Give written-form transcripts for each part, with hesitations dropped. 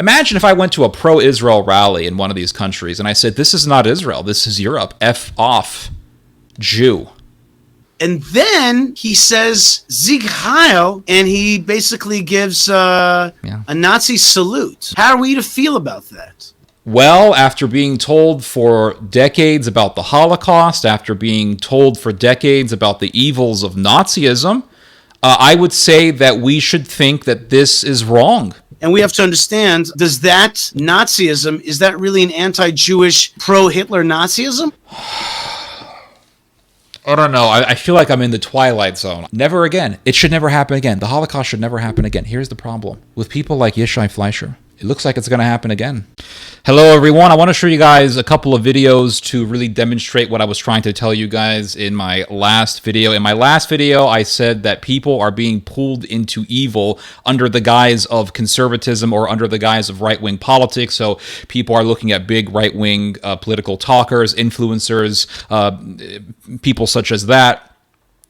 Imagine if I went to a pro-Israel rally in one of these countries and I said, this is not Israel, this is Europe. F off, Jew. And then he says Sieg Heil, and he basically gives a Nazi salute. How are we to feel about that? Well, after being told for decades about the Holocaust, after being told for decades about the evils of Nazism, I would say that we should think that this is wrong. And we have to understand, does that Nazism, is that really an anti-Jewish, pro-Hitler Nazism? I don't know. I feel like I'm in the Twilight Zone. Never again. It should never happen again. The Holocaust should never happen again. Here's the problem. With people like Yishai Fleischer, it looks like it's going to happen again. Hello, everyone. I want to show you guys a couple of videos to really demonstrate what I was trying to tell you guys in my last video. In my last video, I said that people are being pulled into evil under the guise of conservatism or under the guise of right-wing politics. So people are looking at big right-wing political talkers, influencers, people such as that.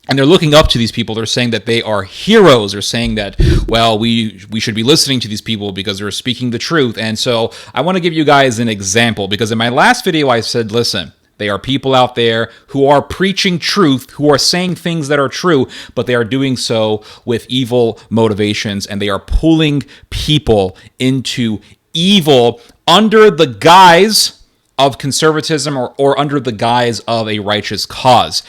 And they're looking up to these people. They're saying that they are heroes. They're saying that, well, we should be listening to these people because they're speaking the truth. And so I want to give you guys an example, because in my last video I said, listen, they are people out there who are preaching truth, who are saying things that are true, but they are doing so with evil motivations, and they are pulling people into evil under the guise of conservatism or under the guise of a righteous cause.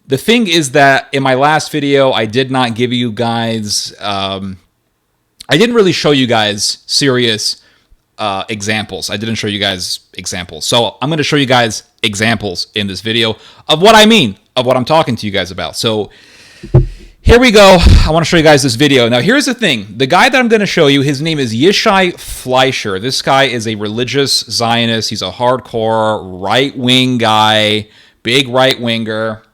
The thing is that in my last video, I did not give you guys, I didn't really show you guys serious examples. I didn't show you guys examples. So I'm going to show you guys examples in this video of what I mean, of what I'm talking to you guys about. So here we go. I want to show you guys this video. Now, here's the thing. The guy that I'm going to show you, his name is Yishai Fleischer. This guy is a religious Zionist. He's a hardcore right-wing guy, big right-winger.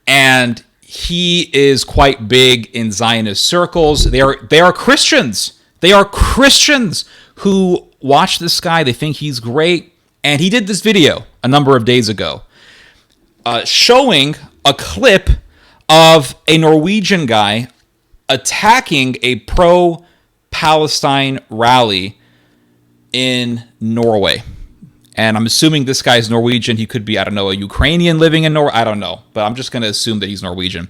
And he is quite big in Zionist circles. They are Christians. They are Christians who watch this guy. They think he's great. And he did this video a number of days ago showing a clip of a Norwegian guy attacking a pro-Palestine rally in Norway. And I'm assuming this guy's Norwegian. He could be, I don't know, a Ukrainian living in Norway. I don't know. But I'm just going to assume that he's Norwegian.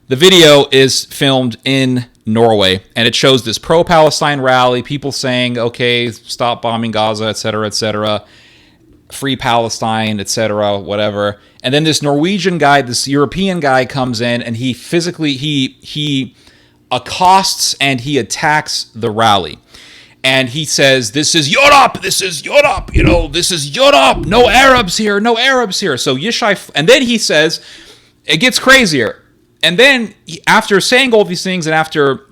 The video is filmed in Norway. And it shows this pro-Palestine rally. People saying, okay, stop bombing Gaza, etc., free Palestine, etc., whatever. And then this Norwegian guy, this European guy comes in. And he physically, he accosts and he attacks the rally. And he says, this is Europe, this is Europe, this is Europe, no Arabs here, no Arabs here. So Yishai, and then he says, it gets crazier. And then after saying all these things and after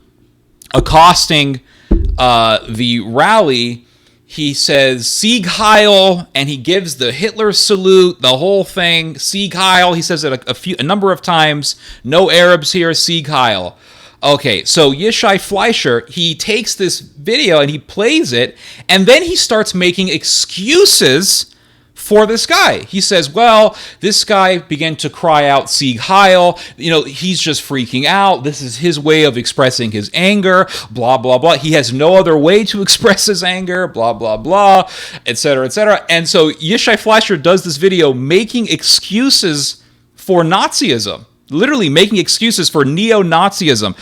accosting the rally, he says, Sieg Heil, and he gives the Hitler salute, the whole thing, Sieg Heil. He says it a number of times, no Arabs here, Sieg Heil. Okay, so Yishai Fleischer, he takes this video and he plays it, and then he starts making excuses for this guy. He says, well, this guy began to cry out, Sieg Heil, he's just freaking out. This is his way of expressing his anger, blah, blah, blah. He has no other way to express his anger, blah, blah, blah, etc., etc. And so Yishai Fleischer does this video making excuses for Nazism. Literally making excuses for neo-Nazism.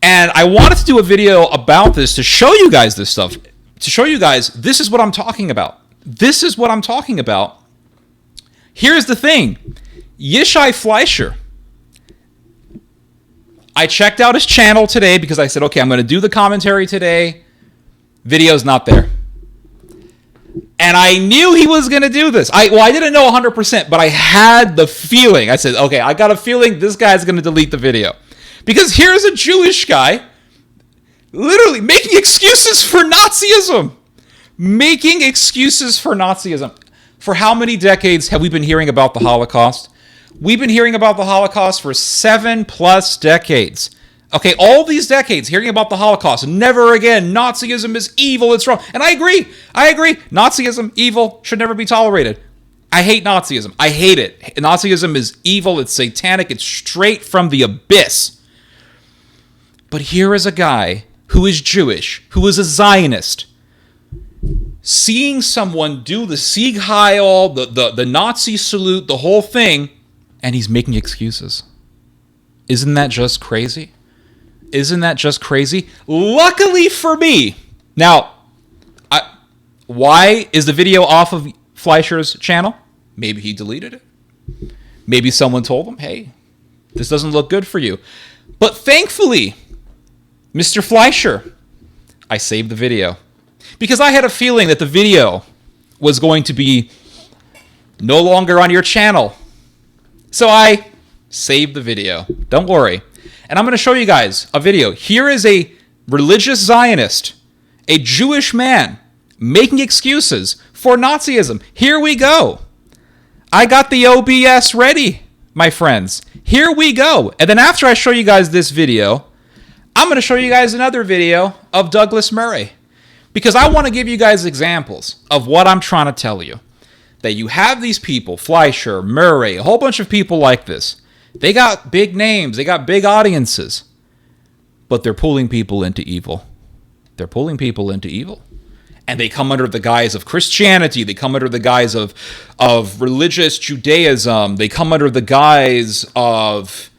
And I wanted to do a video about this to show you guys this stuff. To show you guys, this is what I'm talking about. This is what I'm talking about. Here's the thing. Yishai Fleischer. I checked out his channel today because I said, okay, I'm going to do the commentary today. Video's not there. And I knew he was going to do this. I didn't know 100%, but I had the feeling. I said, okay, I got a feeling this guy's going to delete the video. Because here's a Jewish guy literally making excuses for Nazism. Making excuses for Nazism. For how many decades have we been hearing about the Holocaust? We've been hearing about the Holocaust for 7+ decades. Okay, all these decades hearing about the Holocaust, never again, Nazism is evil, it's wrong. And I agree. Nazism, evil, should never be tolerated. I hate Nazism. I hate it. Nazism is evil, it's satanic, it's straight from the abyss. But here is a guy who is Jewish, who is a Zionist, seeing someone do the Sieg Heil, the Nazi salute, the whole thing, and he's making excuses. Isn't that just crazy? Isn't that just crazy? Luckily for me. Now, why is the video off of Fleischer's channel? Maybe he deleted it. Maybe someone told him, hey, this doesn't look good for you. But thankfully, Mr. Fleischer, I saved the video. Because I had a feeling that the video was going to be no longer on your channel. So I saved the video. Don't worry. And I'm going to show you guys a video. Here is a religious Zionist, a Jewish man, making excuses for Nazism. Here we go. I got the OBS ready, my friends. Here we go. And then after I show you guys this video, I'm going to show you guys another video of Douglas Murray. Because I want to give you guys examples of what I'm trying to tell you. That you have these people, Fleischer, Murray, a whole bunch of people like this. They got big names. They got big audiences. But they're pulling people into evil. They're pulling people into evil. And they come under the guise of Christianity. They come under the guise of religious Judaism. They come under the guise of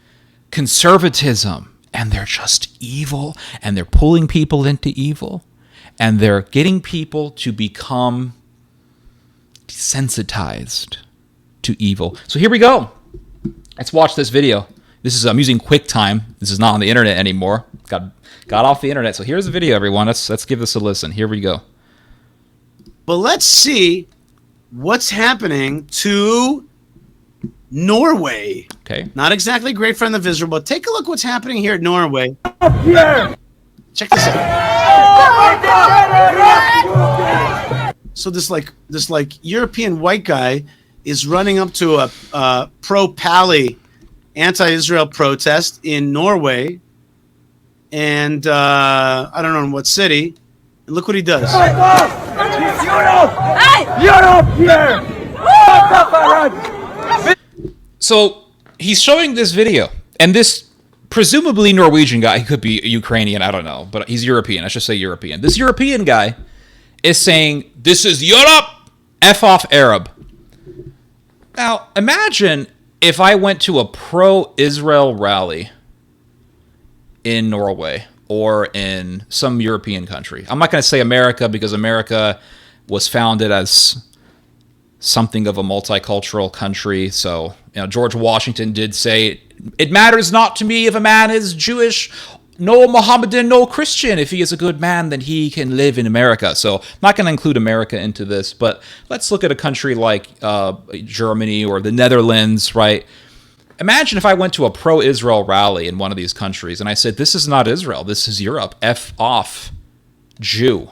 conservatism. And they're just evil. And they're pulling people into evil. And they're getting people to become desensitized to evil. So here we go. Let's watch this video. I'm using QuickTime. This is not on the internet anymore. Got off the internet. So here's the video, everyone. Let's give this a listen. Here we go. But let's see what's happening to Norway. Okay. Not exactly great friend of Israel, but take a look what's happening here at Norway. Check this out. So this European white guy is running up to a pro-Pali anti-Israel protest in Norway, and I don't know in what city. And look what he does. So he's showing this video, and this presumably Norwegian guy, he could be Ukrainian, I don't know, but he's European. I should say European. This European guy is saying, this is Europe, F off Arab. Now, imagine if I went to a pro-Israel rally in Norway or in some European country. I'm not going to say America because America was founded as something of a multicultural country. So, George Washington did say, it matters not to me if a man is Jewish, no Mohammedan, no Christian. If he is a good man, then he can live in America. So I'm not going to include America into this, but let's look at a country like Germany or the Netherlands, right? Imagine if I went to a pro-Israel rally in one of these countries and I said, this is not Israel, this is Europe, F off Jew.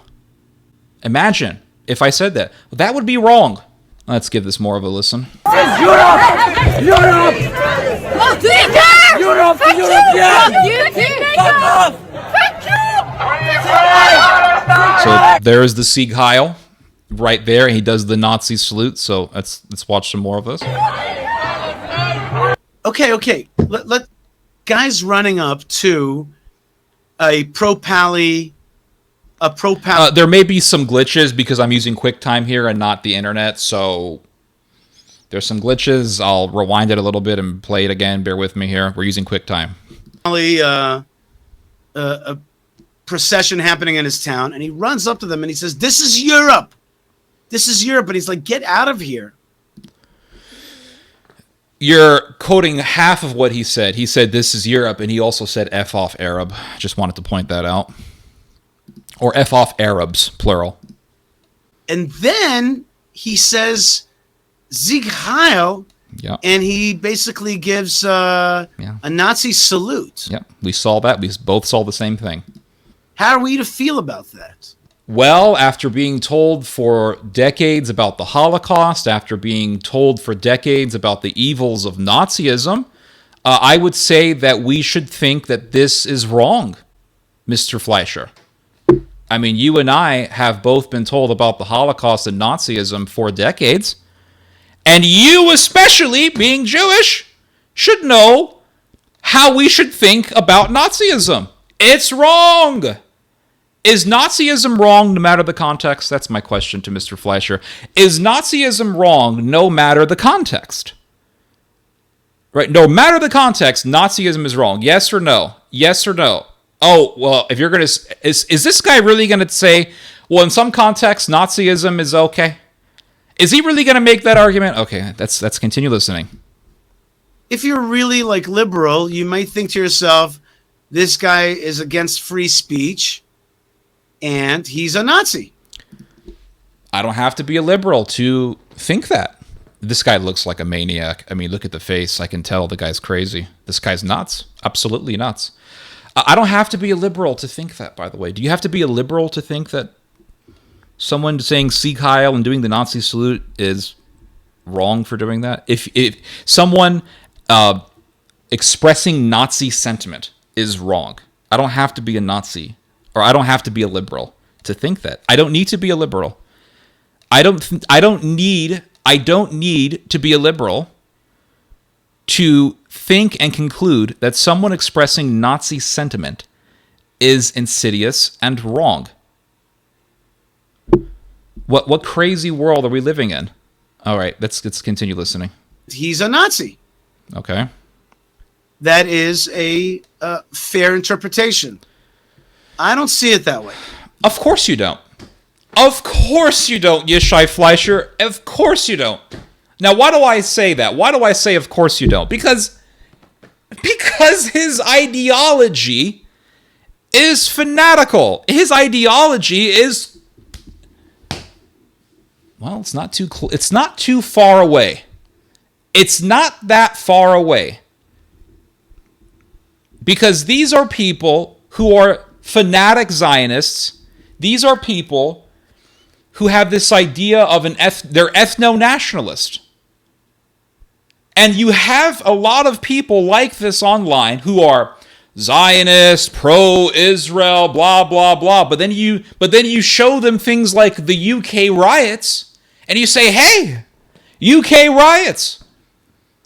Imagine if I said that. Well, that would be wrong. Let's give this more of a listen. This is Europe! Europe! Oh, do you care? Europe! Fuck Europe! Yeah! Fuck off! Fuck you! So there's the Sieg Heil right there. He does the Nazi salute. So let's watch some more of this. Okay. Let guys running up to a pro-Pali. There may be some glitches because I'm using QuickTime here and not the internet, so there's some glitches. I'll rewind it a little bit and play it again. Bear with me here. We're using QuickTime. A procession happening in his town, and he runs up to them and he says, "This is Europe. This is Europe." And he's like, "Get out of here." You're quoting half of what he said. He said, "This is Europe," and he also said, "F off Arab." Just wanted to point that out. Or F off Arabs, plural. And then he says, Sieg Heil, and he basically gives a Nazi salute. Yeah, we saw that. We both saw the same thing. How are we to feel about that? Well, after being told for decades about the Holocaust, after being told for decades about the evils of Nazism, I would say that we should think that this is wrong, Mr. Fleischer. I mean, you and I have both been told about the Holocaust and Nazism for decades. And you, especially being Jewish, should know how we should think about Nazism. It's wrong. Is Nazism wrong no matter the context? That's my question to Mr. Fleischer. Is Nazism wrong no matter the context? Right? No matter the context, Nazism is wrong. Yes or no? Yes or no? Oh, well, if you're going to... Is this guy really going to say, well, in some contexts, Nazism is okay? Is he really going to make that argument? Okay, let's continue listening. If you're really like liberal, you might think to yourself, this guy is against free speech and he's a Nazi. I don't have to be a liberal to think that. This guy looks like a maniac. I mean, look at the face. I can tell the guy's crazy. This guy's nuts. Absolutely nuts. I don't have to be a liberal to think that, by the way. Do you have to be a liberal to think that someone saying Sieg Heil and doing the Nazi salute is wrong for doing that? If someone expressing Nazi sentiment is wrong, I don't have to be a Nazi, or I don't have to be a liberal to think that. I don't need to be a liberal. I don't need to be a liberal to think and conclude that someone expressing Nazi sentiment is insidious and wrong. What crazy world are we living in? All right, let's continue listening. He's a Nazi. Okay. That is a fair interpretation. I don't see it that way. Of course you don't. Of course you don't, Yishai Fleischer. Of course you don't. Now, why do I say that? Why do I say of course you don't? Because his ideology is fanatical. His ideology is... Well, it's not too far away. It's not that far away. Because these are people who are fanatic Zionists. These are people who have this idea of they're ethno-nationalist. And you have a lot of people like this online who are Zionist, pro-Israel, blah, blah, blah. But then you show them things like the UK riots, and you say, hey, UK riots.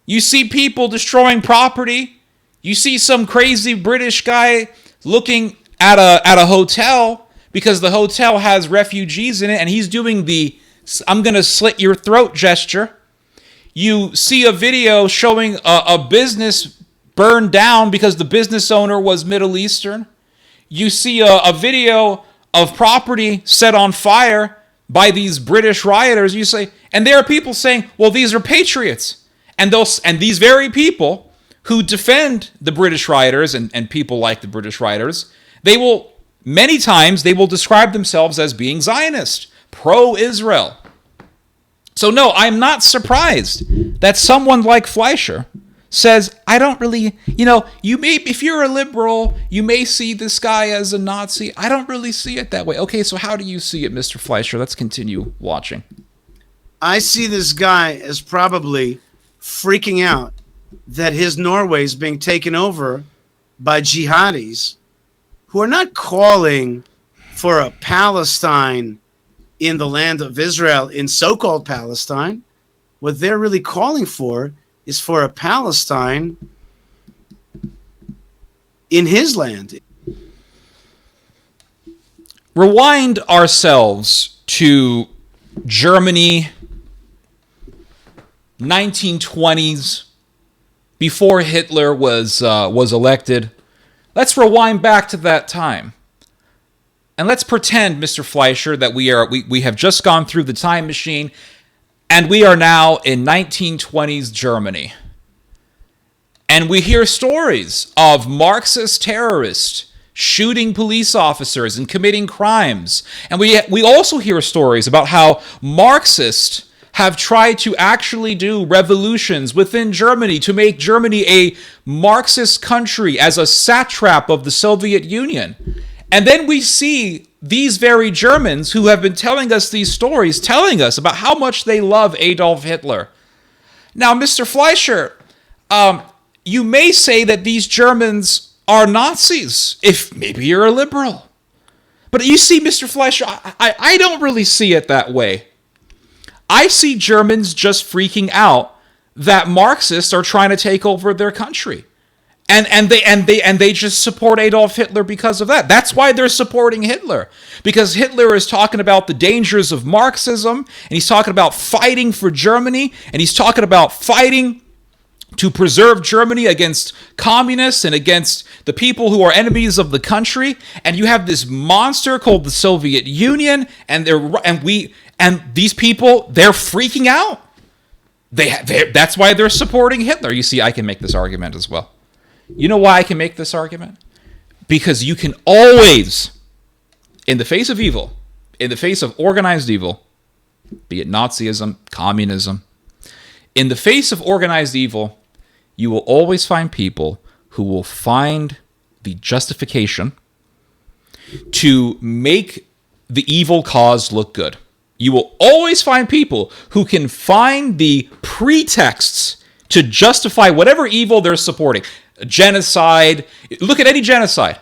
You see people destroying property. You see some crazy British guy looking at a hotel because the hotel has refugees in it, and he's doing the I'm going to slit your throat gesture. You see a video showing a business burned down because the business owner was Middle Eastern. You see a video of property set on fire by these British rioters. You say, and there are people saying, well, these are patriots. And these very people who defend the British rioters and people like the British rioters, many times they will describe themselves as being Zionist, pro-Israel. So no, I'm not surprised that someone like Fleischer says, I don't really, if you're a liberal, you may see this guy as a Nazi. I don't really see it that way. Okay, so how do you see it, Mr. Fleischer? Let's continue watching. I see this guy as probably freaking out that his Norway is being taken over by jihadis who are not calling for a Palestine in the land of Israel, in so-called Palestine. What they're really calling for is for a Palestine in his land. Rewind ourselves to Germany, 1920s, before Hitler was elected. Let's rewind back to that time. And let's pretend, Mr. Fleischer, that we have just gone through the time machine, and we are now in 1920s Germany. And we hear stories of Marxist terrorists shooting police officers and committing crimes. And we also hear stories about how Marxists have tried to actually do revolutions within Germany to make Germany a Marxist country as a satrap of the Soviet Union. And then we see these very Germans who have been telling us these stories, telling us about how much they love Adolf Hitler. Now, Mr. Fleischer, you may say that these Germans are Nazis, if maybe you're a liberal. But you see, Mr. Fleischer, I don't really see it that way. I see Germans just freaking out that Marxists are trying to take over their country. And they just support Adolf Hitler because of that. That's why they're supporting Hitler, because Hitler is talking about the dangers of Marxism, and he's talking about fighting for Germany, and he's talking about fighting to preserve Germany against communists and against the people who are enemies of the country. And you have this monster called the Soviet Union, and these people, they're freaking out. That's why they're supporting Hitler. You see, I can make this argument as well. You know why I can make this argument? Because you can always, in the face of evil, in the face of organized evil, be it Nazism, communism, in the face of organized evil, you will always find people who will find the justification to make the evil cause look good. You will always find people who can find the pretexts to justify whatever evil they're supporting. Genocide. Look at any genocide.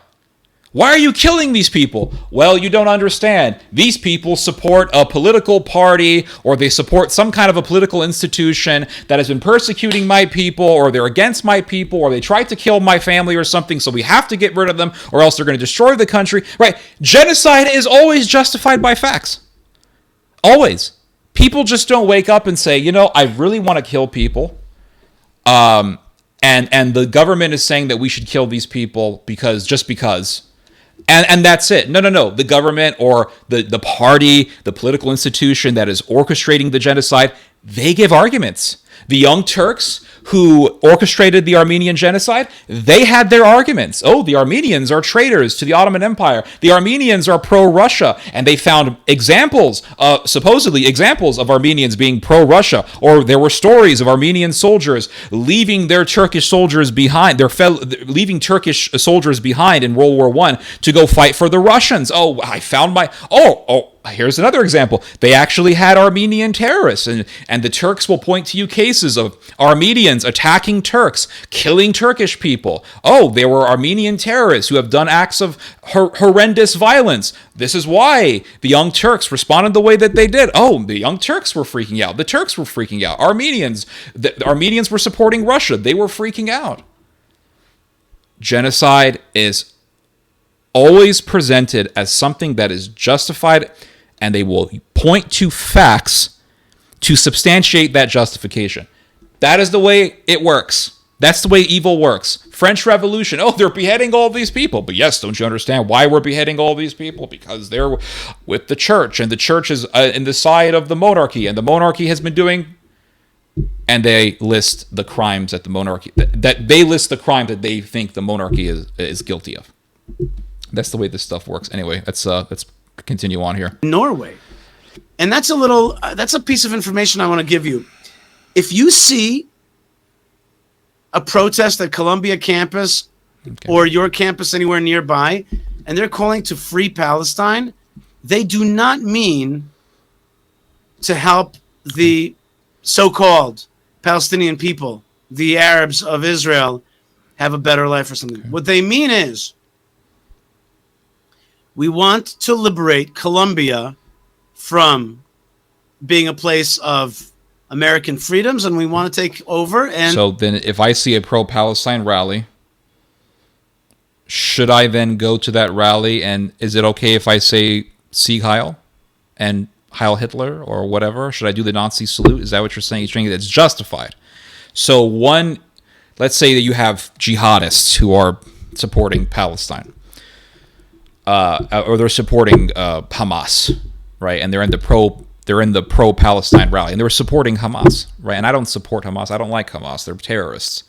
Why are you killing these people? Well, you don't understand. These people support a political party, or they support some kind of a political institution that has been persecuting my people, or they're against my people, or they tried to kill my family or something, so we have to get rid of them, or else they're going to destroy the country. Right? Genocide is always justified by facts. Always. People just don't wake up and say, you know, I really want to kill people. And the government is saying that we should kill these people just because. And that's it. No. The government or the party, the political institution that is orchestrating the genocide, they give arguments. The Young Turks, who orchestrated the Armenian genocide, they had their arguments. Oh, the Armenians are traitors to the Ottoman Empire. The Armenians are pro-Russia. And they found supposedly examples of Armenians being pro-Russia. Or there were stories of Armenian soldiers leaving their Turkish soldiers behind, leaving Turkish soldiers behind in World War I to go fight for the Russians. Oh, I found here's another example. They actually had Armenian terrorists, and the Turks will point to you cases of Armenians attacking Turks, killing Turkish people. Oh, there were Armenian terrorists who have done acts of horrendous violence. This is why the Young Turks responded the way that they did. Oh, the Young Turks were freaking out. The Turks were freaking out. The Armenians were supporting Russia. They were freaking out. Genocide is always presented as something that is justified, and they will point to facts to substantiate that justification. That is the way it works. That's the way evil works. French Revolution. Oh, they're beheading all these people. But yes, don't you understand why we're beheading all these people? Because they're with the church, and the church is in the side of the monarchy, and the monarchy has been doing... And they list the crimes that the monarchy... that they list the crime that they think the monarchy is guilty of. That's the way this stuff works. Anyway, let's continue on here. Norway. And that's a piece of information I want to give you. If you see a protest at Columbia campus or your campus anywhere nearby, and they're calling to free Palestine, they do not mean to help the so-called Palestinian people, the Arabs of Israel, have a better life or something. Okay. What they mean is, we want to liberate Colombia from being a place of American freedoms, and we want to take over. And so then if I see a pro-Palestine rally, should I then go to that rally, and is it okay if I say Sieg Heil and Heil Hitler or whatever? Should I do the Nazi salute? Is that what you're saying? You're saying that it's justified. So let's say that you have jihadists who are supporting Palestine. Or they're supporting Hamas, right? And they're in the pro-Palestine rally, and they were supporting Hamas, right? And I don't support Hamas. I don't like Hamas. They're terrorists.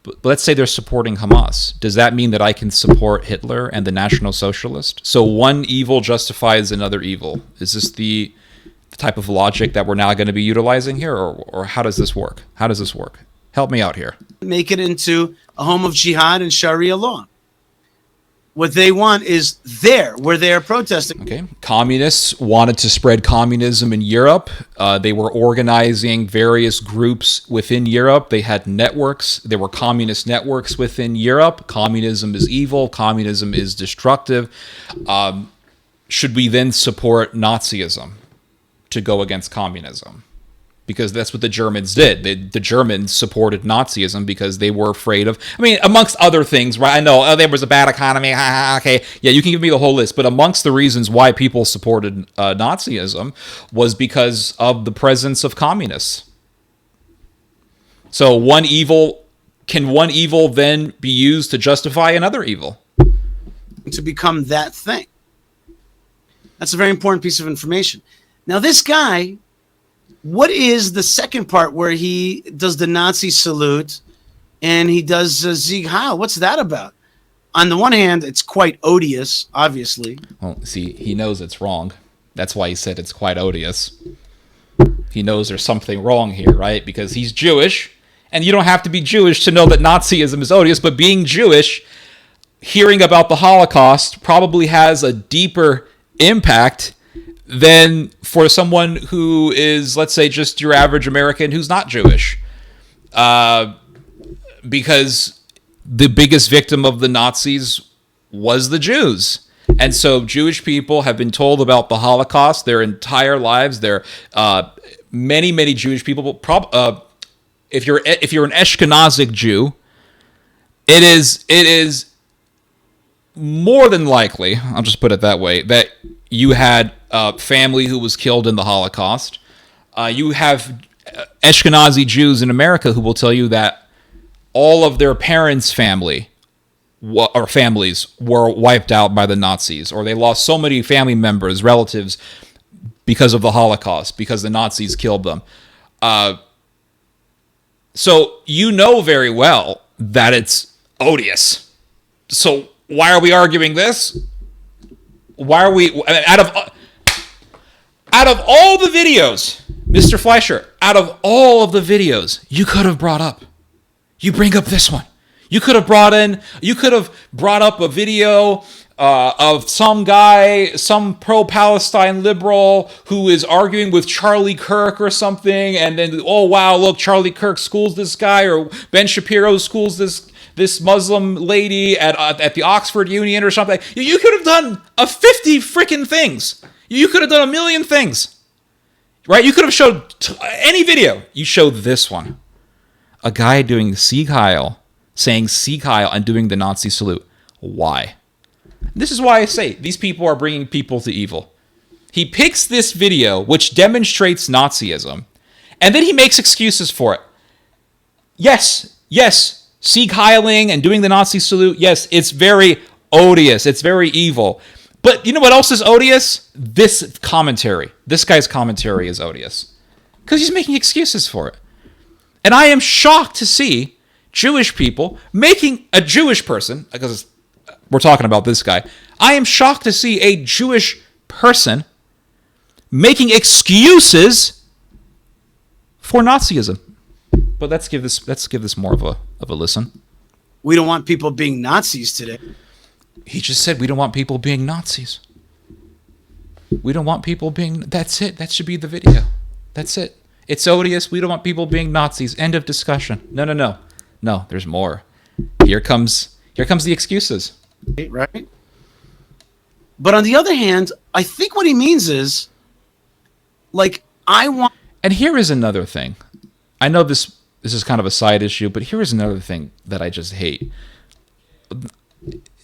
But let's say they're supporting Hamas. Does that mean that I can support Hitler and the National Socialist? So one evil justifies another evil. Is this the type of logic that we're now going to be utilizing here, or how does this work? How does this work? Help me out here. Make it into a home of jihad and Sharia law. What they want is where they are protesting. Okay. Communists wanted to spread communism in Europe. They were organizing various groups within Europe. They had networks. There were communist networks within Europe. Communism is evil. Communism is destructive. Should we then support Nazism to go against communism? because that's what the Germans did. The Germans supported Nazism because they were afraid of, I mean, amongst other things, right? I know, there was a bad economy, okay. Yeah, you can give me the whole list, but amongst the reasons why people supported Nazism was because of the presence of communists. So can one evil then be used to justify another evil? To become that thing. That's a very important piece of information. Now, this guy, what is the second part where he does the Nazi salute and he does Sieg Heil? What's that about? On the one hand, it's quite odious, obviously. Well, see, he knows it's wrong. That's why he said it's quite odious. He knows there's something wrong here, right? Because he's Jewish, and you don't have to be Jewish to know that Nazism is odious, but being Jewish, hearing about the Holocaust probably has a deeper impact than for someone who is, let's say, just your average American who's not Jewish. Because the biggest victim of the Nazis was the Jews. And so Jewish people have been told about the Holocaust their entire lives. There many Jewish people, if you're an Ashkenazic Jew, it is more than likely, I'll just put it that way, that you had a family who was killed in the Holocaust. You have Ashkenazi Jews in America who will tell you that all of their parents' families were wiped out by the Nazis, or they lost so many family members, relatives, because of the Holocaust, because the Nazis killed them. So you know very well that it's odious. So why are we arguing this? Why are we out of all the videos, Mr. Fleischer? Out of all of the videos you could have brought up, you bring up this one. You could have brought up a video of some guy, some pro-Palestine liberal who is arguing with Charlie Kirk or something, and then, oh wow, look, Charlie Kirk schools this guy, or Ben Shapiro schools this Muslim lady at the Oxford Union or something. You could have done 50 freaking things. You could have done 1,000,000 things. Right? You could have showed any video. You showed this one. A guy doing Sieg Heil, saying Sieg Heil and doing the Nazi salute. Why? This is why I say these people are bringing people to evil. He picks this video, which demonstrates Nazism, and then he makes excuses for it. Yes, Sieg Heiling and doing the Nazi salute, yes, it's very odious. It's very evil. But you know what else is odious? This commentary. This guy's commentary is odious. Because he's making excuses for it. And I am shocked to see Jewish people making a Jewish person, because we're talking about this guy, I am shocked to see a Jewish person making excuses for Nazism. But let's give this more of a listen. We don't want people being Nazis today. He just said we don't want people being Nazis. We don't want people being... That's it. That should be the video. That's it. It's odious. We don't want people being Nazis. End of discussion. No. No, there's more. Here comes the excuses. Right? But on the other hand, I think what he means is, like, I want... And here is another thing. I know this is kind of a side issue, but here is another thing that I just hate.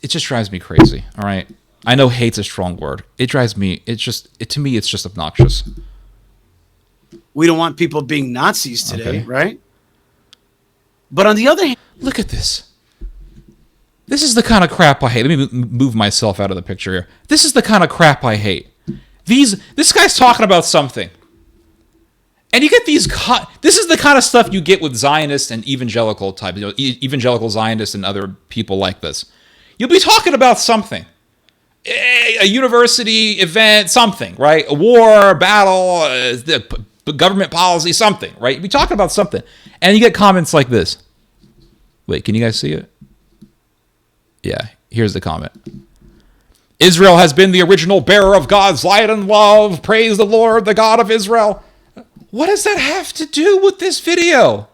It just drives me crazy, all right? I know hate's a strong word. It drives me, to me, it's just obnoxious. We don't want people being Nazis today, Okay. right? But on the other hand... Look at this. This is the kind of crap I hate. Let me move myself out of the picture here. This is the kind of crap I hate. This guy's talking about something. And you get these... This is the kind of stuff you get with Zionists and evangelical types, evangelical Zionists and other people like this. You'll be talking about something. A university event, something, right? A war, a battle, government policy, something, right? You'll be talking about something. And you get comments like this. Wait, can you guys see it? Yeah, here's the comment. Israel has been the original bearer of God's light and love. Praise the Lord, the God of Israel. What does that have to do with this video?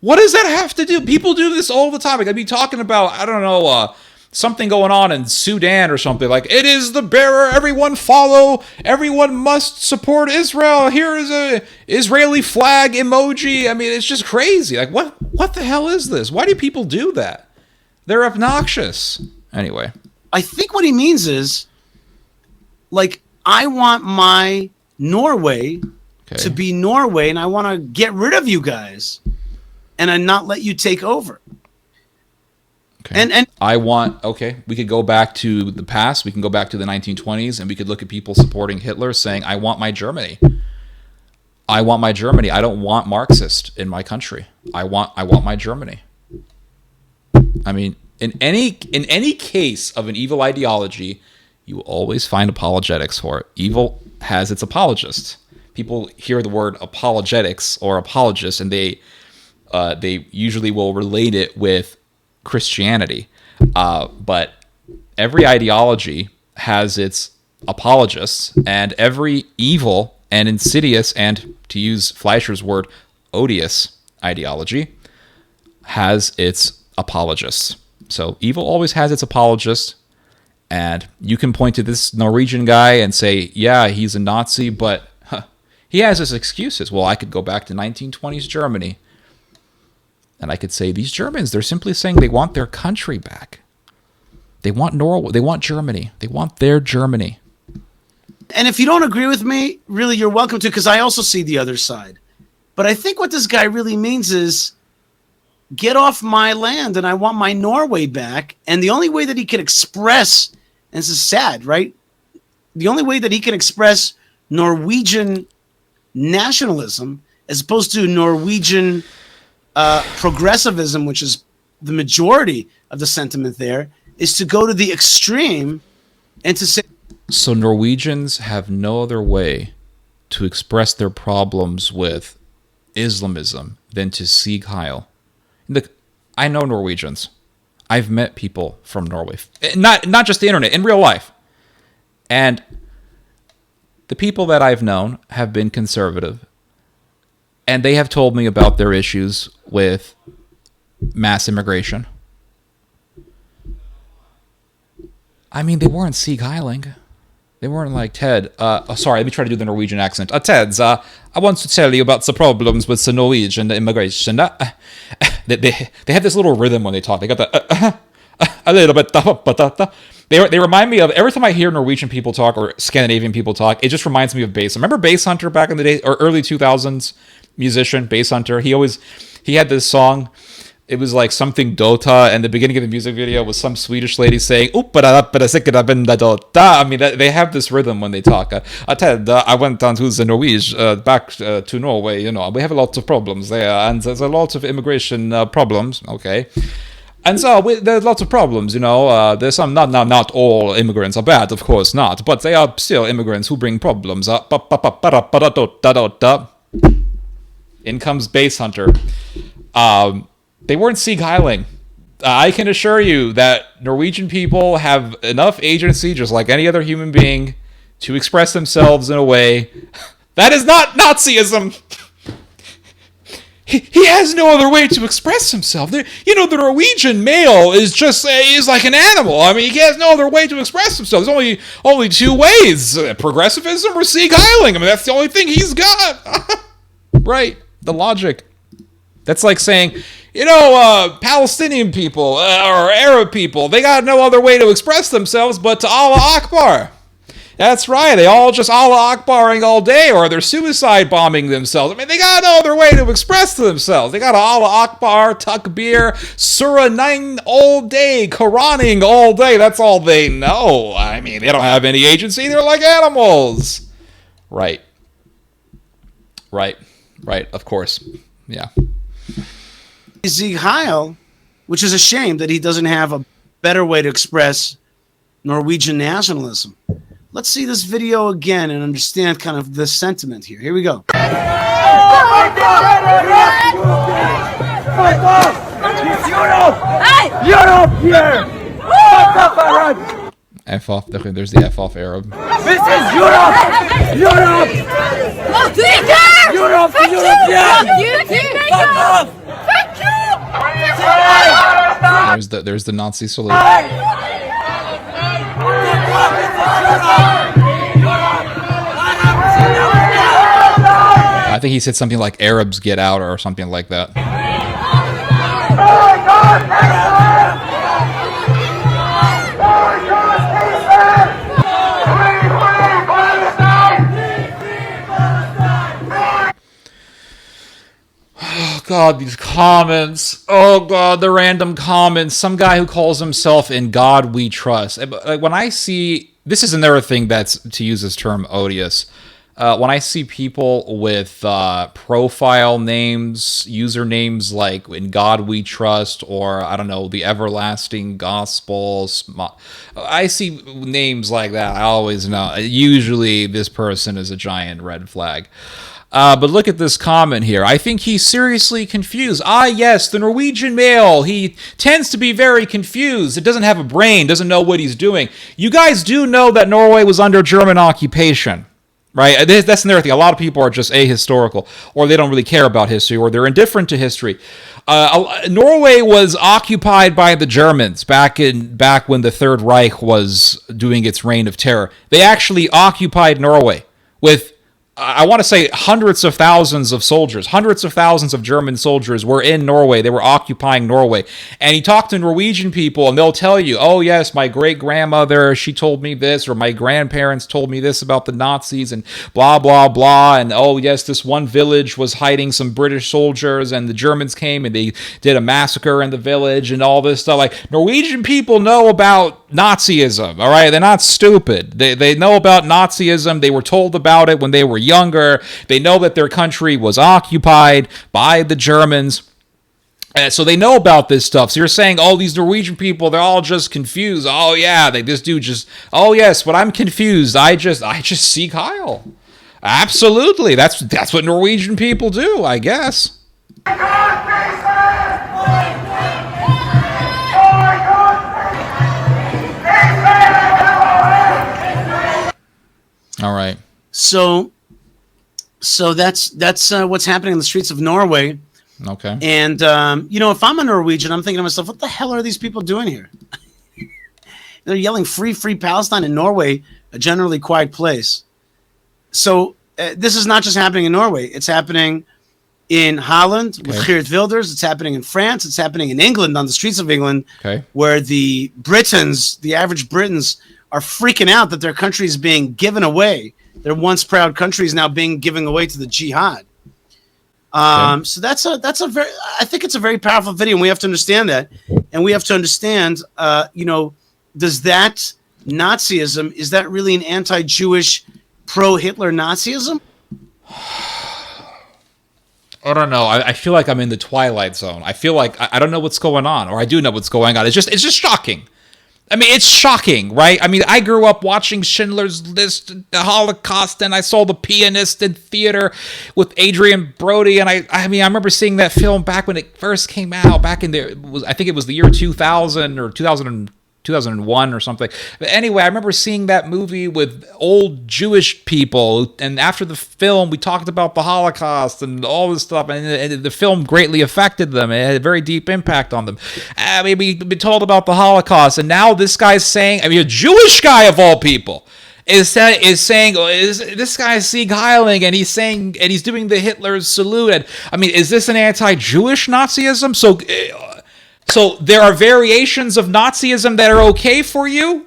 What does that have to do? People do this all the time. Like, I'd be talking about, I don't know, something going on in Sudan or something, like, it is the bearer, everyone follow, everyone must support Israel, here is a Israeli flag emoji. I mean, it's just crazy. Like, what the hell is this? Why do people do that? They're obnoxious. Anyway. I think what he means is, like, I want my Norway to be Norway, and I want to get rid of you guys and I not let you take over. Okay. And we could go back to the past. We can go back to the 1920s, and we could look at people supporting Hitler saying, I want my Germany. I want my Germany. I don't want Marxist in my country. I want my Germany. I mean, in any case of an evil ideology, you will always find apologetics for it. Evil has its apologists. People hear the word apologetics or apologist, and they usually will relate it with Christianity, but every ideology has its apologists, and every evil and insidious and, to use Fleischer's word, odious ideology has its apologists. So evil always has its apologists, and you can point to this Norwegian guy and say, yeah, he's a Nazi, but he has his excuses. Well, I could go back to 1920s Germany, and I could say, these Germans, they're simply saying they want their country back. They want Norway. They want Germany. They want their Germany. And if you don't agree with me, really, you're welcome to, because I also see the other side. But I think what this guy really means is, get off my land and I want my Norway back. And the only way that he can express, and this is sad, right? The only way that he can express Norwegian nationalism, as opposed to Norwegian progressivism, which is the majority of the sentiment there, is to go to the extreme and to say... So Norwegians have no other way to express their problems with Islamism than to Sieg Heil. Look, I know Norwegians. I've met people from Norway. Not just the internet, in real life. And the people that I've known have been conservative. And they have told me about their issues with mass immigration. I mean, they weren't Sieg Heiling. They weren't like, Ted, sorry, let me try to do the Norwegian accent. Ted, I want to tell you about the problems with the Norwegian immigration. They have this little rhythm when they talk. They got the a little bit. They remind me of, every time I hear Norwegian people talk or Scandinavian people talk, it just reminds me of Bass. Remember Bass Hunter back in the day, or early 2000s musician, Bass Hunter? He had this song. It was like something Dota, and the beginning of the music video was some Swedish lady saying, I mean, they have this rhythm when they talk. Ted, I went on to the Norwegian, back to Norway, we have a lot of problems there, and there's a lot of immigration problems, okay? And so there's lots of problems, there's some, not all immigrants are bad, of course not, but they are still immigrants who bring problems. In comes Bass Hunter. They weren't Sieg Heiling. I can assure you that Norwegian people have enough agency, just like any other human being, to express themselves in a way that is not Nazism. He has no other way to express himself. The Norwegian male is like an animal. I mean, he has no other way to express himself. There's only two ways: progressivism or Sieg Heiling. I mean, that's the only thing he's got. Right? The logic. That's like saying, Palestinian people or Arab people, they got no other way to express themselves but to Allah Akbar. That's right. They all just Allah Akbaring all day, or they're suicide bombing themselves. I mean, they got no other way to express themselves. They got Allah Akbar, Takbir, Surah 9 all day, Quraning all day. That's all they know. I mean, they don't have any agency. They're like animals. Right. Of course. Yeah. Sieg Heil, which is a shame that he doesn't have a better way to express Norwegian nationalism. Let's see this video again and understand kind of the sentiment here. Here we go. Europe here! F off. There's the F off Arab. This is Europe! Europe! Europe! Fuck off! There's the Nazi salute. I think he said something like Arabs get out or something like that. Oh God, these comments. Oh God, the random comments. Some guy who calls himself "In God We Trust." Like when I see, this is another thing that's, to use this term, odious. When I see people with profile names, usernames like "In God We Trust" or I don't know, "The Everlasting Gospels," I see names like that. I always know. Usually, this person is a giant red flag. But look at this comment here. I think he's seriously confused. Ah, yes, the Norwegian male. He tends to be very confused. It doesn't have a brain, doesn't know what he's doing. You guys do know that Norway was under German occupation, right? That's another thing. A lot of people are just ahistorical, or they don't really care about history, or they're indifferent to history. Norway was occupied by the Germans back when the Third Reich was doing its reign of terror. They actually occupied Norway with, I want to say, hundreds of thousands of soldiers. Hundreds of thousands of German soldiers were in Norway. They were occupying Norway. And you talk to Norwegian people, and they'll tell you, oh, yes, my great-grandmother, she told me this, or my grandparents told me this about the Nazis, and blah, blah, blah. And, oh, yes, this one village was hiding some British soldiers, and the Germans came, and they did a massacre in the village, and all this stuff. Like, Norwegian people know about Nazism, all right? They're not stupid. They know about Nazism. They were told about it when they were younger. They know that their country was occupied by the Germans. So they know about this stuff. So you're saying, oh, these Norwegian people, they're all just confused. Oh, yeah, this dude just, oh, yes, but I'm confused. I just seek Heil. Absolutely. That's what Norwegian people do, I guess. All right. So that's what's happening in the streets of Norway. Okay. And if I'm a Norwegian, I'm thinking to myself, what the hell are these people doing here? They're yelling "Free, free Palestine" in Norway, a generally quiet place. So this is not just happening in Norway. It's happening in Holland with Geert Wilders. It's happening in France. It's happening in England, on the streets of England, where the Britons, the average Britons, are freaking out that their country is being given away. Their once proud country is now being given away to the jihad. So that's a very, I think it's a very powerful video, and we have to understand that. And we have to understand, does that Nazism, is that really an anti-Jewish, pro-Hitler Nazism? I don't know. I feel like I'm in the Twilight Zone. I feel like I don't know what's going on, or I do know what's going on. It's just shocking. I mean, it's shocking, right? I mean, I grew up watching Schindler's List, the Holocaust, and I saw The Pianist in theater with Adrian Brody, and I mean, I remember seeing that film back when it first came out, back in the, I think it was the year 2000 or 2001 or something. But anyway, I remember seeing that movie with old Jewish people, and after the film, we talked about the Holocaust and all this stuff, and the film greatly affected them. It had a very deep impact on them. I mean, we've been told about the Holocaust, and now this guy's saying, I mean, a Jewish guy of all people, is saying, this guy's Sieg Heiling, and he's doing the Hitler's salute. And, I mean, is this an anti-Jewish Nazism? So there are variations of Nazism that are okay for you.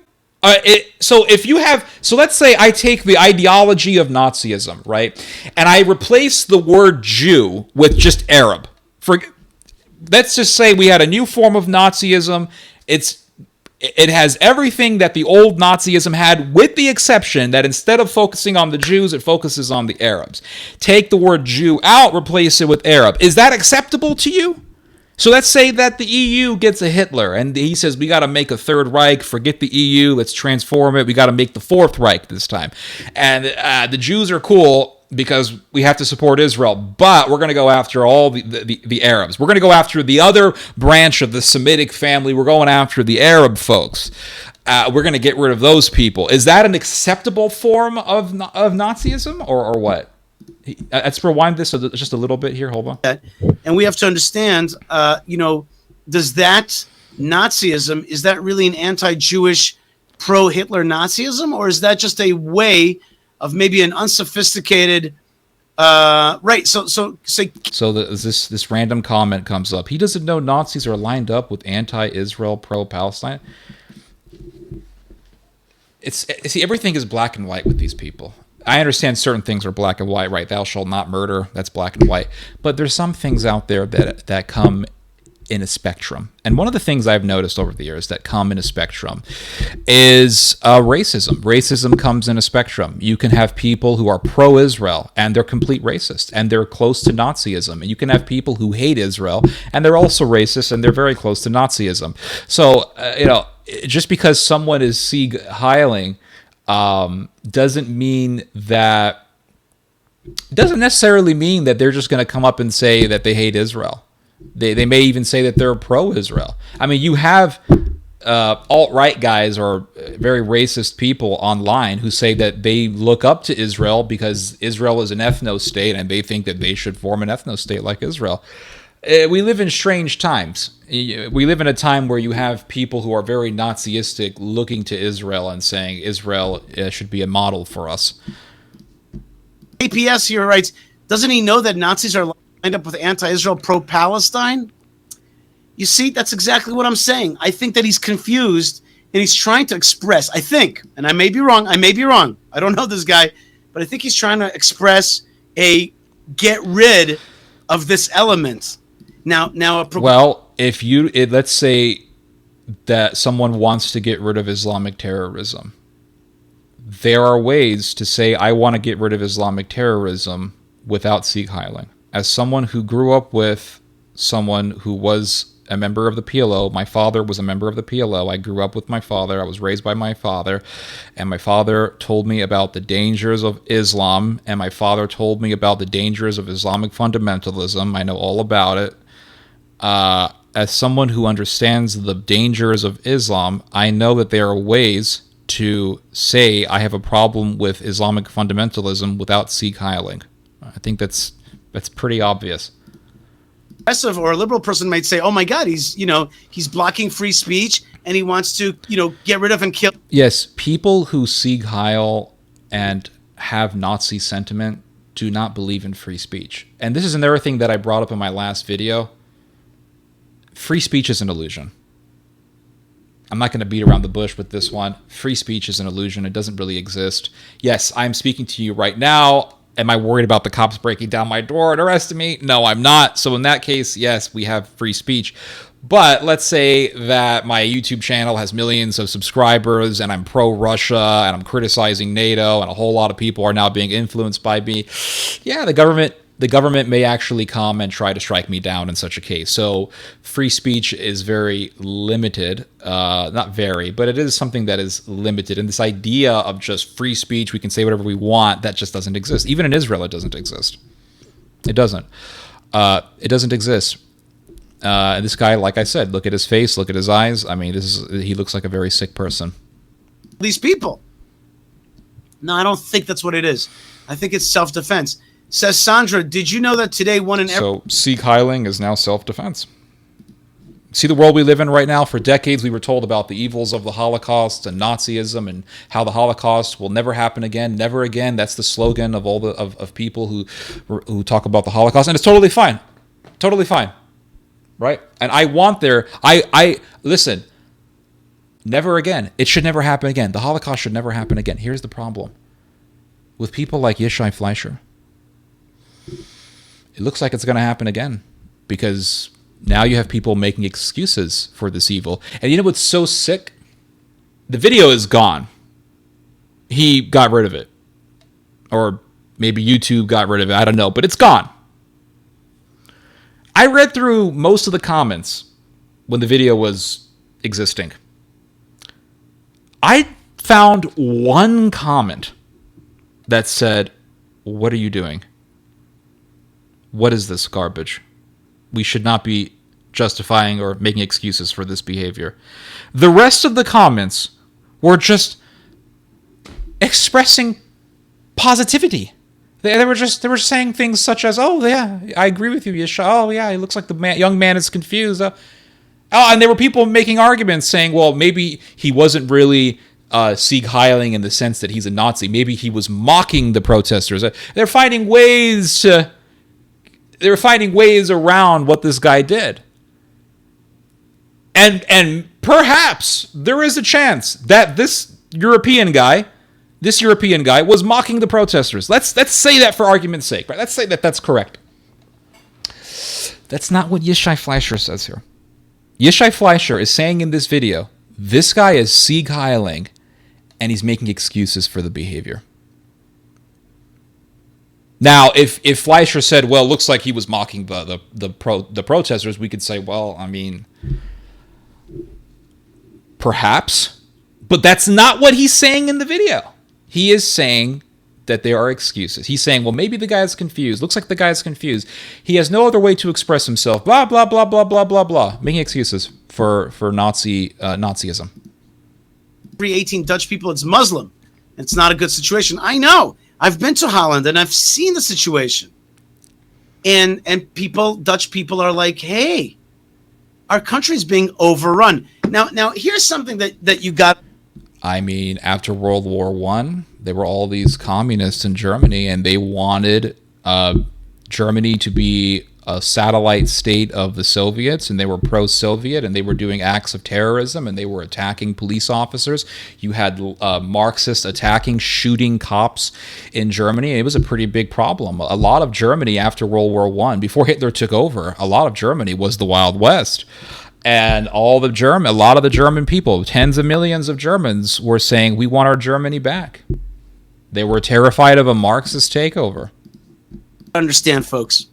So let's say I take the ideology of Nazism, right, and I replace the word Jew with just Arab. Let's just say we had a new form of Nazism. It has everything that the old Nazism had, with the exception that instead of focusing on the Jews, it focuses on the Arabs. Take the word Jew out, replace it with Arab. Is that acceptable to you? So let's say that the EU gets a Hitler, and he says, we got to make a Third Reich, forget the EU, let's transform it, we got to make the Fourth Reich this time. And the Jews are cool because we have to support Israel, but we're going to go after all the Arabs. We're going to go after the other branch of the Semitic family. We're going after the Arab folks. We're going to get rid of those people. Is that an acceptable form of Nazism, or what? Let's rewind this just a little bit here. Hold on. And we have to understand, does that Nazism, is that really an anti-Jewish, pro-Hitler Nazism, or is that just a way of maybe an unsophisticated right? So this random comment comes up. He doesn't know Nazis are lined up with anti-Israel, pro-Palestine. See, everything is black and white with these people. I understand certain things are black and white, right? Thou shalt not murder, that's black and white. But there's some things out there that come in a spectrum. And one of the things I've noticed over the years that come in a spectrum is racism. Racism comes in a spectrum. You can have people who are pro-Israel and they're complete racist and they're close to Nazism. And you can have people who hate Israel and they're also racist and they're very close to Nazism. So, just because someone is Sieg Heiling doesn't necessarily mean that they're just going to come up and say that they hate Israel. They may even say that they're pro-Israel. I mean, you have alt-right guys or very racist people online who say that they look up to Israel because Israel is an ethno-state and they think that they should form an ethno-state like Israel. We live in strange times. We live in a time where you have people who are very Nazistic looking to Israel and saying Israel should be a model for us. APS here writes, doesn't he know that Nazis are lined up with anti-Israel, pro-Palestine? You see, that's exactly what I'm saying. I think that he's confused and he's trying to express, I think, and I may be wrong, I don't know this guy, but I think he's trying to express a get rid of this element. Well, let's say that someone wants to get rid of Islamic terrorism. There are ways to say, I want to get rid of Islamic terrorism without Sieg Heiling. As someone who grew up with someone who was a member of the PLO, my father was a member of the PLO. I grew up with my father. I was raised by my father. And my father told me about the dangers of Islam. And my father told me about the dangers of Islamic fundamentalism. I know all about it. As someone who understands the dangers of Islam, I know that there are ways to say I have a problem with Islamic fundamentalism without Sieg Heiling. I think that's pretty obvious. Progressive or a liberal person might say, "Oh my God, he's blocking free speech and he wants to get rid of and kill." Yes, people who Sieg Heil and have Nazi sentiment do not believe in free speech. And this is another thing that I brought up in my last video. Free speech is an illusion. I'm not going to beat around the bush with this one. Free speech is an illusion. It doesn't really exist. Yes, I'm speaking to you right now. Am I worried about the cops breaking down my door and arresting me? No, I'm not. So in that case, yes, we have free speech. But let's say that my YouTube channel has millions of subscribers and I'm pro-Russia and I'm criticizing NATO and a whole lot of people are now being influenced by me. Yeah, the government may actually come and try to strike me down in such a case. So free speech is very limited. Not very, but it is something that is limited. And this idea of just free speech, we can say whatever we want, that just doesn't exist. Even in Israel, it doesn't exist. It doesn't. It doesn't exist. And this guy, like I said, look at his face, look at his eyes. I mean, he looks like a very sick person. These people. No, I don't think that's what it is. I think it's self-defense. Says Sandra, did you know that today So Sieg Heiling is now self-defense. See the world we live in right now? For decades, we were told about the evils of the Holocaust and Nazism and how the Holocaust will never happen again, never again. That's the slogan of all of people who talk about the Holocaust, and it's totally fine, right? And I listen. Never again. It should never happen again. The Holocaust should never happen again. Here's the problem with people like Yishai Fleischer. It looks like it's going to happen again because now you have people making excuses for this evil. And you know what's so sick? The video is gone. He got rid of it. Or maybe YouTube got rid of it. I don't know. But it's gone. I read through most of the comments when the video was existing. I found one comment that said, "What are you doing? What is this garbage? We should not be justifying or making excuses for this behavior." The rest of the comments were just expressing positivity. They were saying things such as, "Oh yeah, I agree with you, Yisha. Oh yeah, he looks like the young man is confused." And there were people making arguments saying, "Well, maybe he wasn't really Sieg Heiling in the sense that he's a Nazi. Maybe he was mocking the protesters. They're finding ways around what this guy did. And perhaps there is a chance that this European guy was mocking the protesters. Let's say that for argument's sake, right? Let's say that that's correct. That's not what Yishai Fleischer says here. Yishai Fleischer is saying in this video, this guy is Sieg Heiling, and he's making excuses for the behavior. Now, if Fleischer said, well, it looks like he was mocking the protesters, we could say, well, I mean, perhaps. But that's not what he's saying in the video. He is saying that there are excuses. He's saying, well, maybe the guy's confused. Looks like the guy's confused. He has no other way to express himself. Blah, blah, blah, blah, blah, blah, blah. Making excuses for Nazism. 318 Dutch people, it's Muslim. It's not a good situation. I know. I've been to Holland and I've seen the situation. And Dutch people are like, hey, our country's being overrun. Now here's something that you got. I mean, after World War I, there were all these communists in Germany, and they wanted Germany to be a satellite state of the Soviets, and they were pro-Soviet, and they were doing acts of terrorism, and they were attacking police officers. You had Marxists shooting cops in Germany. It was a pretty big problem. A lot of Germany after World War I, before Hitler took over, a lot of Germany was the Wild West. And a lot of the German people, tens of millions of Germans, were saying, we want our Germany back. They were terrified of a Marxist takeover. Understand, folks.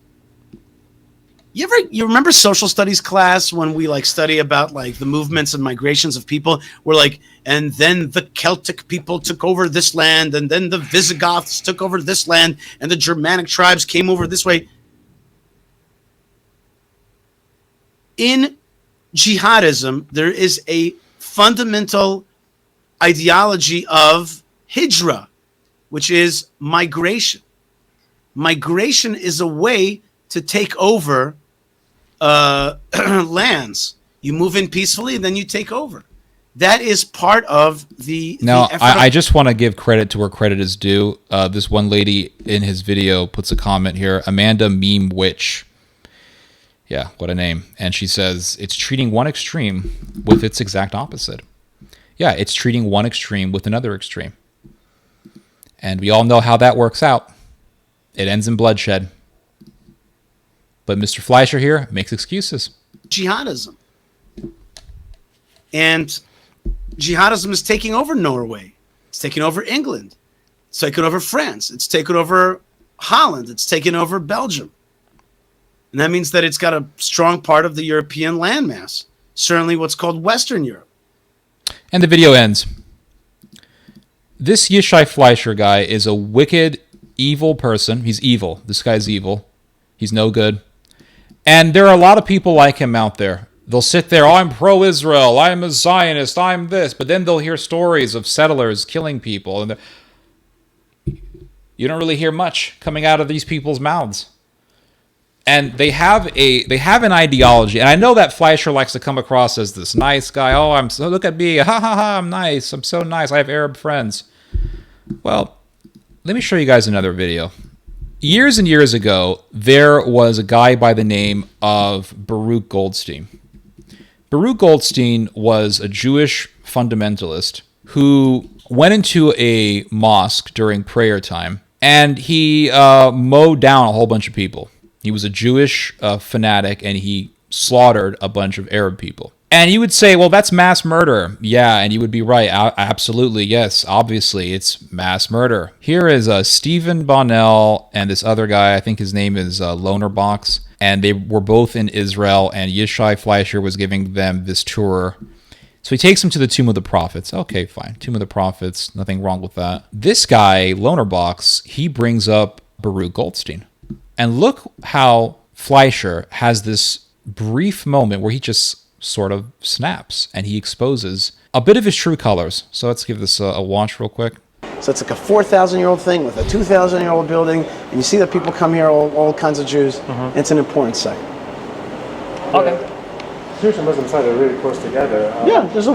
You remember social studies class when we study about the movements and migrations of people? We're and then the Celtic people took over this land, and then the Visigoths took over this land, and the Germanic tribes came over this way. In jihadism, there is a fundamental ideology of hijra, which is migration. Migration is a way to take over lands. You move in peacefully, and then you take over. That is part of the. Now, the I just want to give credit to where credit is due. This one lady in his video puts a comment here, Amanda Meme Witch. Yeah, what a name. And she says, it's treating one extreme with its exact opposite. Yeah, it's treating one extreme with another extreme. And we all know how that works out. It ends in bloodshed. But Mr. Fleischer here makes excuses. Jihadism. And jihadism is taking over Norway. It's taking over England. It's taking over France. It's taken over Holland. It's taken over Belgium. And that means that it's got a strong part of the European landmass. Certainly what's called Western Europe. And the video ends. This Yishai Fleischer guy is a wicked, evil person. He's evil. This guy's evil. He's no good. And there are a lot of people like him out there. They'll sit there, oh, I'm pro-Israel, I'm a Zionist, I'm this. But then they'll hear stories of settlers killing people. And you don't really hear much coming out of these people's mouths. And they have an ideology, and I know that Fleischer likes to come across as this nice guy. Oh, look at me, ha ha ha! I'm nice. I'm so nice. I have Arab friends. Well, let me show you guys another video. Years and years ago, there was a guy by the name of Baruch Goldstein. Baruch Goldstein was a Jewish fundamentalist who went into a mosque during prayer time, and he mowed down a whole bunch of people. He was a Jewish fanatic, and he slaughtered a bunch of Arab people. And you would say, well, that's mass murder. Yeah, and you would be right. Absolutely, yes. Obviously, it's mass murder. Here is Stephen Bonnell and this other guy. I think his name is Lonerbox. And they were both in Israel, and Yishai Fleischer was giving them this tour. So he takes them to the Tomb of the Prophets. Okay, fine. Tomb of the Prophets. Nothing wrong with that. This guy, Lonerbox, he brings up Baruch Goldstein. And look how Fleischer has this brief moment where he just sort of snaps and he exposes a bit of his true colors. So let's give this a watch real quick. So it's like a 4,000-year-old thing with a 2,000-year-old building, and you see that people come here, all kinds of Jews. And it's an important site. Okay. Jewish and Muslim sites are really close together. Yeah, there's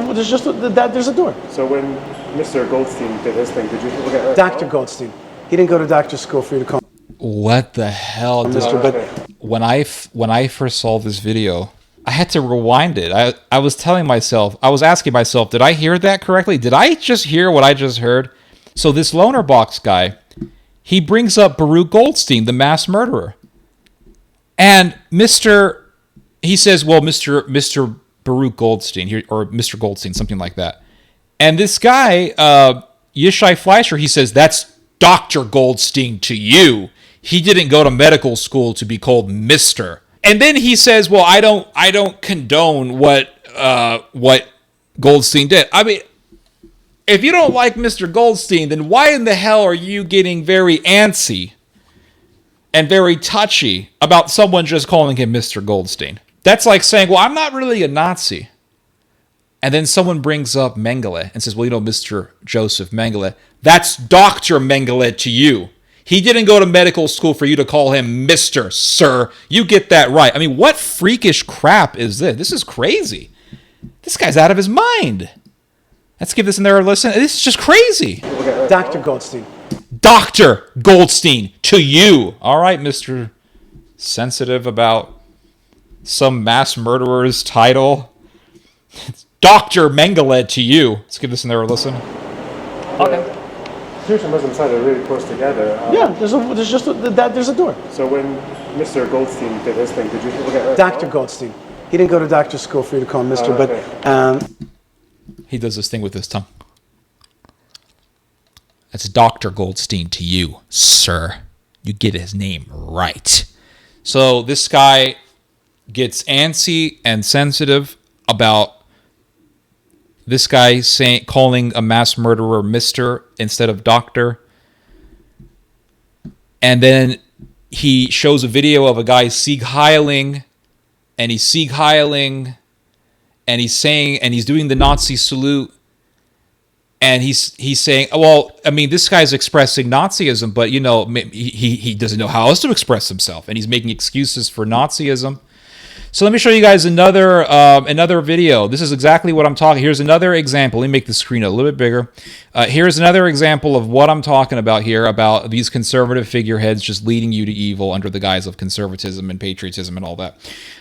a door. So when Mr. Goldstein did his thing, did you look at Dr. Goldstein. He didn't go to doctor school for you to call him What the hell, dude? Mr. But When I first saw this video, I had to rewind it. I was asking myself, did I hear that correctly? Did I just hear what I just heard? So this loner box guy, he brings up Baruch Goldstein, the mass murderer. And he says, well, Mr. Baruch Goldstein, or Mr. Goldstein, something like that. And this guy, Yishai Fleischer, he says, that's Dr. Goldstein to you. He didn't go to medical school to be called Mr. And then he says, well, I don't condone what Goldstein did. I mean, if you don't like Mr. Goldstein, then why in the hell are you getting very antsy and very touchy about someone just calling him Mr. Goldstein? That's like saying, well, I'm not really a Nazi. And then someone brings up Mengele and says, well, Mr. Joseph Mengele, that's Dr. Mengele to you. He didn't go to medical school for you to call him Mr. Sir. You get that right. I mean, what freakish crap is this? This is crazy. This guy's out of his mind. Let's give this another listen. This is just crazy. Dr. Goldstein. Dr. Goldstein to you. All right, Mr. Sensitive about some mass murderer's title. Dr. Mengele to you. Let's give this another listen. Okay. Jewish and Muslim sides are really close together. Yeah, there's a door. So when Mr. Goldstein did his thing, did you look at Dr. Goldstein. He didn't go to doctor school for you to call him Mr. But He does this thing with his tongue. That's Dr. Goldstein to you, sir. You get his name right. So this guy gets antsy and sensitive about this guy calling a mass murderer Mr. instead of Doctor. And then he shows a video of a guy Sieg Heiling, and he's Sieg Heiling, and he's saying, and he's doing the Nazi salute, and he's saying, well, I mean, this guy's expressing Nazism, but he doesn't know how else to express himself, and he's making excuses for Nazism. So let me show you guys another video. This is exactly what I'm talking. Here's another example. Let me make the screen a little bit bigger. Here's another example of what I'm talking about here, about these conservative figureheads just leading you to evil under the guise of conservatism and patriotism and all that.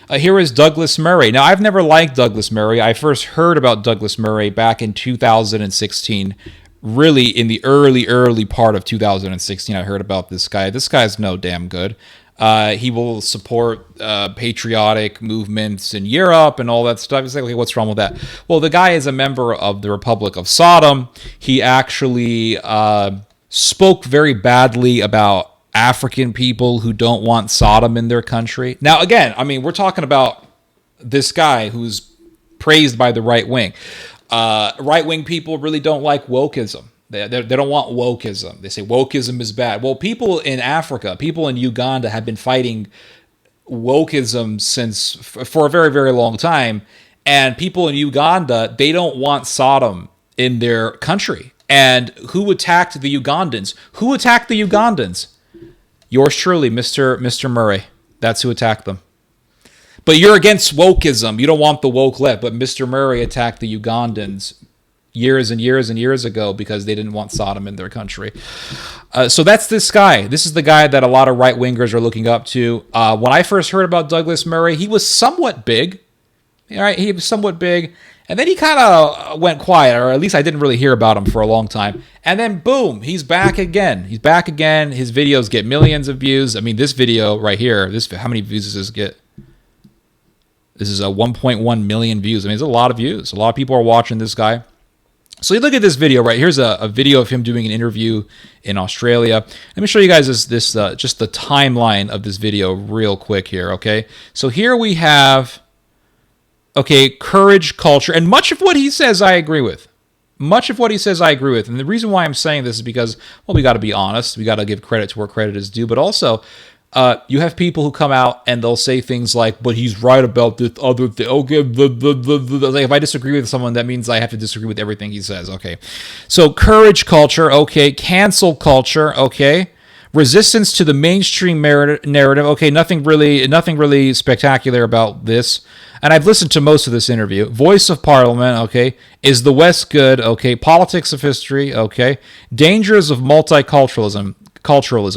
Here is Douglas Murray. Now, I've never liked Douglas Murray. I first heard about Douglas Murray back in 2016. Really, in the early part of 2016, I heard about this guy. This guy's no damn good. He will support patriotic movements in Europe and all that stuff. It's like, okay, what's wrong with that? Well, the guy is a member of the Republic of Sodom. He actually spoke very badly about African people who don't want Sodom in their country. Now, again, I mean, we're talking about this guy who's praised by the right wing. Right-wing people really don't like wokeism. They don't want wokeism. They say wokeism is bad. Well, people in Africa, people in Uganda have been fighting wokeism for a very, very long time. And people in Uganda, they don't want Sodom in their country. And who attacked the Ugandans? Who attacked the Ugandans? Yours truly, Mr. Murray. That's who attacked them. But you're against wokeism. You don't want the woke left. But Mr. Murray attacked the Ugandans years and years and years ago because they didn't want Sodom in their country. So that's this guy. This is the guy that a lot of right-wingers are looking up to. When I first heard about Douglas Murray, he was somewhat big. All right, he was somewhat big. And then he kind of went quiet, or at least I didn't really hear about him for a long time. And then, boom, he's back again. He's back again. His videos get millions of views. I mean, this video right here, how many views does this get? This is a 1.1 million views. I mean, it's a lot of views. A lot of people are watching this guy. So you look at this video, right? Here's a video of him doing an interview in Australia. Let me show you guys this just the timeline of this video real quick here, okay? So here we have, okay, courage, culture, and much of what he says I agree with. Much of what he says I agree with. And the reason why I'm saying this is because, well, we got to be honest. We got to give credit to where credit is due. But also, you have people who come out and they'll say things like, but he's right about this other thing. Okay, like if I disagree with someone, that means I have to disagree with everything he says. Okay. So courage culture, okay. Cancel culture, okay. Resistance to the mainstream narrative. Okay, nothing really spectacular about this. And I've listened to most of this interview. Voice of Parliament, okay. Is the West good? Okay. Politics of history, okay. Dangers of multiculturalism.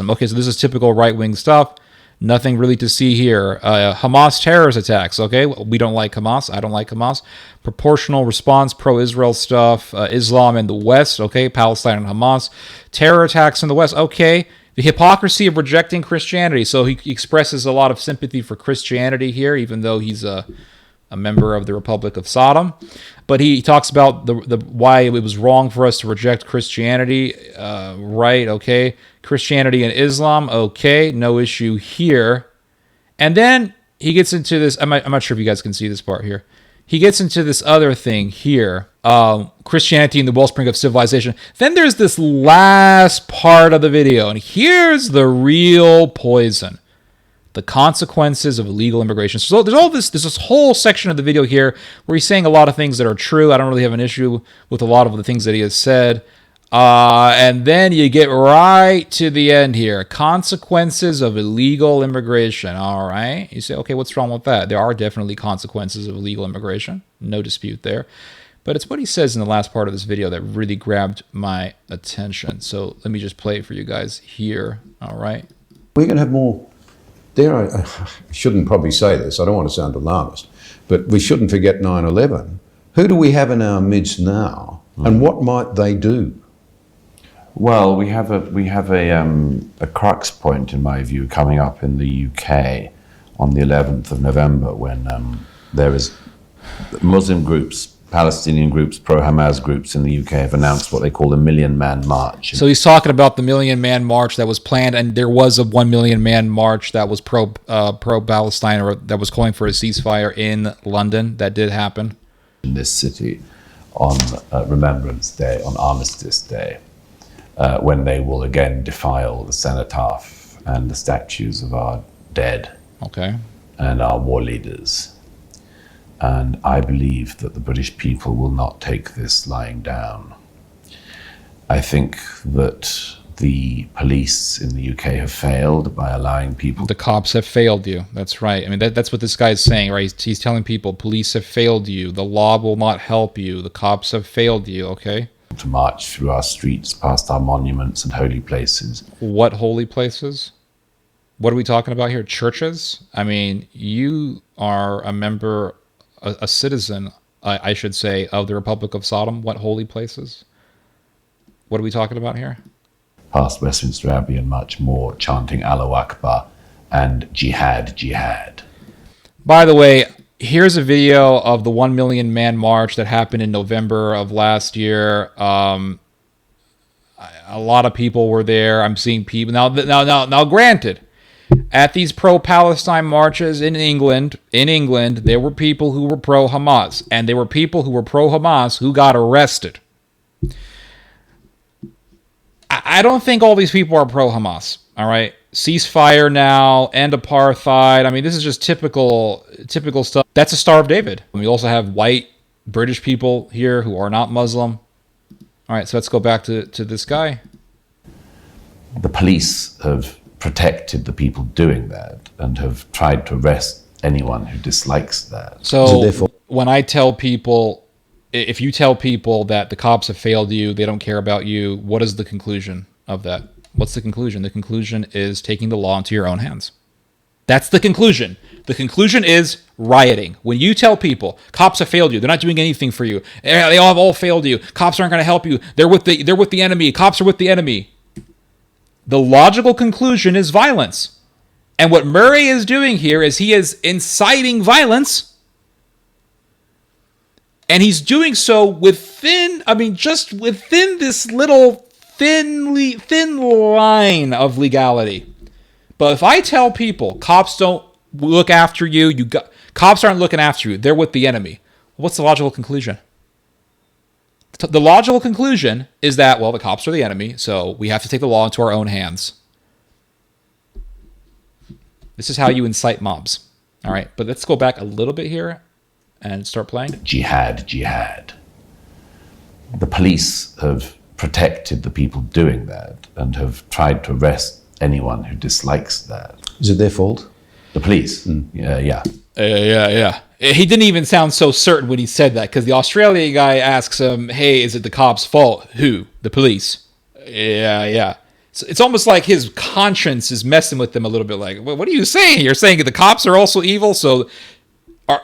Okay, so this is typical right-wing stuff. Nothing really to see here. Hamas terrorist attacks, okay. We don't like Hamas. I don't like Hamas. Proportional response, pro-Israel stuff. Islam in the West, okay. Palestine and Hamas. Terror attacks in the West, okay. The hypocrisy of rejecting Christianity. So he expresses a lot of sympathy for Christianity here, even though he's a member of the Republic of Sodom. But he talks about the why it was wrong for us to reject Christianity. Right, okay. Christianity and Islam, okay. No issue here. And then he gets into this. I'm not sure if you guys can see this part here. He gets into this other thing here. Christianity and the wellspring of civilization. Then there's this last part of the video. And here's the real poison. The consequences of illegal immigration. So there's this whole section of the video here where he's saying a lot of things that are true. I don't really have an issue with a lot of the things that he has said. And then you get right to the end here. Consequences of illegal immigration. All right. You say, okay, what's wrong with that? There are definitely consequences of illegal immigration. No dispute there. But it's what he says in the last part of this video that really grabbed my attention. So let me just play it for you guys here. All right. We're going to have more. I shouldn't probably say this. I don't want to sound alarmist. But we shouldn't forget 9/11. Who do we have in our midst now? And what might they do? Well, we have a crux point, in my view, coming up in the UK on the 11th of November when there is Muslim groups, Palestinian groups, pro-Hamas groups in the UK have announced what they call the Million Man March. So he's talking about the Million Man March that was planned, and there was a 1 million man march that was pro-Palestine, or that was calling for a ceasefire in London. That did happen. In this city on Remembrance Day, on Armistice Day, when they will again defile the cenotaph and the statues of our dead and our war leaders. And I believe that the British people will not take this lying down. I think that the police in the UK have failed by allowing people... The cops have failed you. That's right. I mean, that's what this guy's saying, right? He's telling people, police have failed you. The law will not help you. The cops have failed you, okay? To march through our streets, past our monuments and holy places. What holy places? What are we talking about here? Churches? I mean, you are a member... a citizen, I should say, of the Republic of Sodom. What holy places? What are we talking about here? Past Westminster Abbey and much more, chanting Allahu Akbar and Jihad, Jihad. By the way, here's a video of the 1 million man march that happened in November of last year. A lot of people were there. I'm seeing people now. Granted, at these pro-Palestine marches in England, there were people who were pro-Hamas, and there were people who were pro-Hamas who got arrested. I don't think all these people are pro-Hamas, all right? Ceasefire now, end apartheid. I mean, this is just typical stuff. That's a Star of David. We also have white British people here who are not Muslim. All right, so let's go back to this guy. The police have protected the people doing that and have tried to arrest anyone who dislikes that. So when I tell people, if you tell people that the cops have failed you, they don't care about you, what is the conclusion of that? What's the conclusion? The conclusion is taking the law into your own hands. That's the conclusion. The conclusion is rioting. When you tell people cops have failed you, they're not doing anything for you, they all have all failed you, cops aren't going to help you, they're with the enemy, cops are with the enemy. The logical conclusion is violence. And what Murray is doing here is he is inciting violence. And he's doing so within this little thin line of legality. But if I tell people cops don't look after you, cops aren't looking after you, they're with the enemy. What's the logical conclusion? The logical conclusion is that, well, the cops are the enemy, so we have to take the law into our own hands. This is how you incite mobs. All right, but let's go back a little bit here and start playing. Jihad, Jihad. The police have protected the people doing that and have tried to arrest anyone who dislikes that. Is it their fault? The police. Yeah. Yeah. He didn't even sound so certain when he said that, because the Australian guy asks him, hey, is it the cops' fault? Who? The police. Yeah. So it's almost like his conscience is messing with him a little bit. Like, what are you saying? You're saying the cops are also evil? So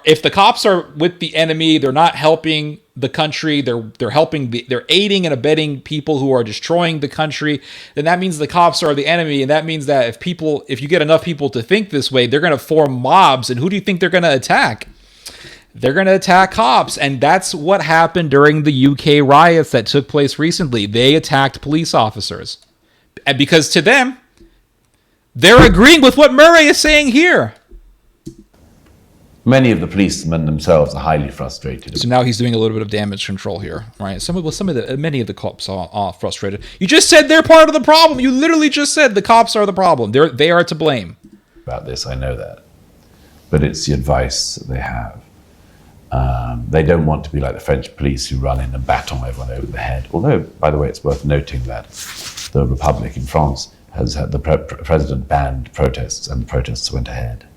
if the cops are with the enemy, they're not helping the country, they're aiding and abetting people who are destroying the country, then that means the cops are the enemy, and that means that if you get enough people to think this way, they're going to form mobs, and who do you think they're going to attack? They're going to attack cops, and that's what happened during the UK riots that took place recently. They attacked police officers. And because to them, they're agreeing with what Murray is saying here. Many of the policemen themselves are highly frustrated. So now he's doing a little bit of damage control here, right? Many of the cops are frustrated. You just said they're part of the problem. You literally just said the cops are the problem. They are to blame. About this, I know that, but it's the advice that they have. They don't want to be like the French police who run in and baton everyone over the head. Although, by the way, it's worth noting that the Republic in France has had the president banned protests, and the protests went ahead.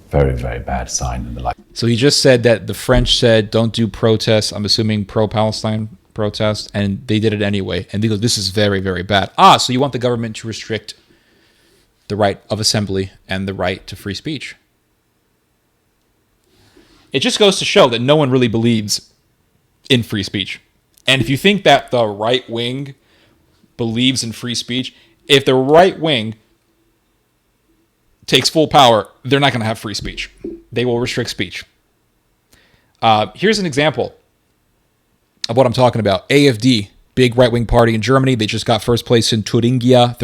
Very, very bad sign in the light. So he just said that the French said don't do protests. I'm assuming pro-Palestine protests, and they did it anyway. And they go, this is very, very bad. So you want the government to restrict the right of assembly and the right to free speech. It just goes to show that no one really believes in free speech. And if you think that the right wing believes in free speech, if the right wing takes full power, they're not going to have free speech. They will restrict speech. Here's an example of what I'm talking about. AfD, big right-wing party in Germany. They just got first place in Thuringia.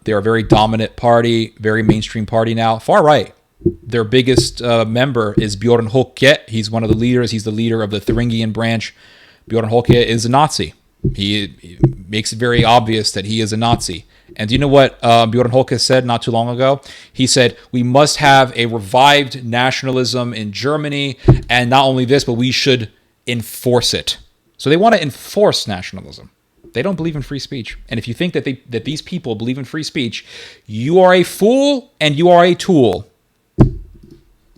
They're a very dominant party, very mainstream party now. Far right. Their biggest member is Bjorn Höcke. He's one of the leaders. He's the leader of the Thuringian branch. Bjorn Höcke is a Nazi. He makes it very obvious that he is a Nazi. And do you know what Bjorn Höcke said not too long ago? He said, we must have a revived nationalism in Germany. And not only this, but we should enforce it. So they want to enforce nationalism. They don't believe in free speech. And if you think that these people believe in free speech, you are a fool and you are a tool.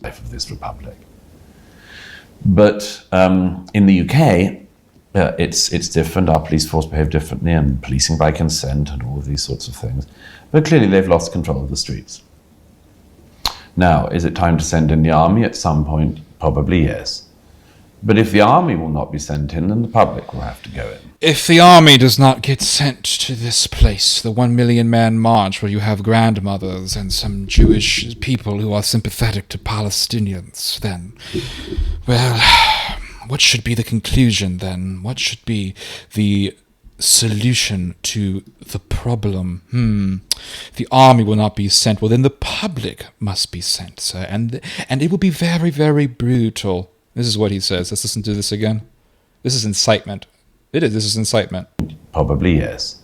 Of this republic. But in the UK, it's different. Our police force behave differently, and policing by consent and all of these sorts of things. But clearly they've lost control of the streets. Now, is it time to send in the army at some point? Probably yes. But if the army will not be sent in, then the public will have to go in. If the army does not get sent to this place, the 1 million man march where you have grandmothers and some Jewish people who are sympathetic to Palestinians, then, well, what should be the conclusion then? What should be the solution to the problem? The army will not be sent. Well, then the public must be sent, sir. And it will be very, very brutal. This is what he says. Let's listen to this again. This is incitement. This is incitement. Probably yes.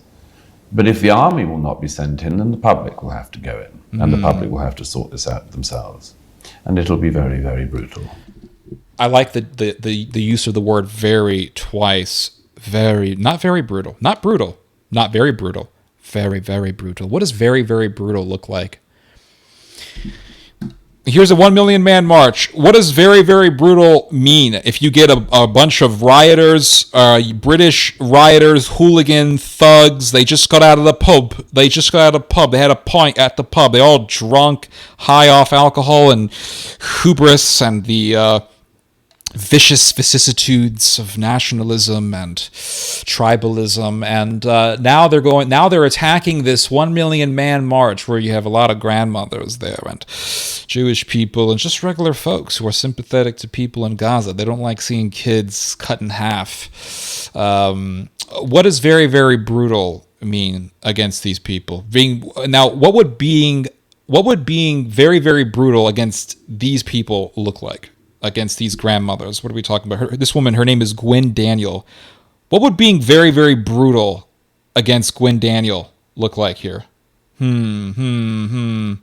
But if the army will not be sent in, then the public will have to go in. And the public will have to sort this out themselves. And it'll be very, very brutal. I like the use of the word very twice. Very, not very brutal. Not brutal. Not very brutal. Very, very brutal. What does very, very brutal look like? Here's a 1 million man march. What does very, very brutal mean? If you get a bunch of rioters, British rioters, hooligan thugs, they just got out of the pub. They had a pint at the pub. They're all drunk, high off alcohol and hubris and the vicious vicissitudes of nationalism and tribalism, and now they're attacking this 1 million man march where you have a lot of grandmothers there and Jewish people and just regular folks who are sympathetic to people in Gaza. They don't like seeing kids cut in half. What does very, very brutal mean against these people? What would being very, very brutal against these people look like? Against these grandmothers? What are we talking about? This woman, her name is Gwen Daniel. What would being very, very brutal against Gwen Daniel look like here? Very,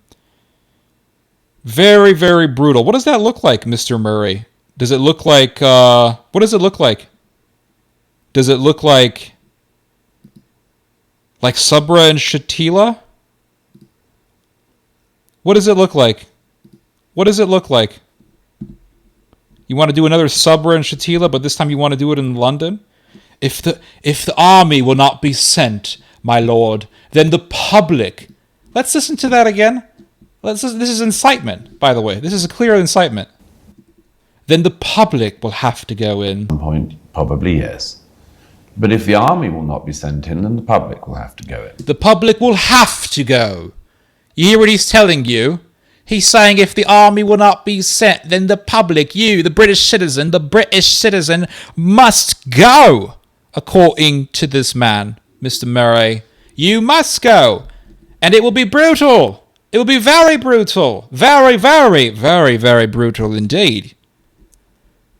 very brutal. What does that look like, Mr. Murray? Does it look like, what does it look like? Does it look like Like Sabra and Shatila? What does it look like? What does it look like? You want to do another Sabra and Shatila, but this time you want to do it in London? If the army will not be sent, my lord, then the public... Let's listen to that again. This is incitement, by the way. This is a clear incitement. Then the public will have to go in. At some point, probably yes. But if the army will not be sent in, then the public will have to go in. The public will have to go. You hear what he's telling you? He's saying if the army will not be sent, then the public, you, the British citizen, must go. According to this man, Mr. Murray. You must go. And it will be brutal. It will be very brutal. Very, very, very, very brutal indeed.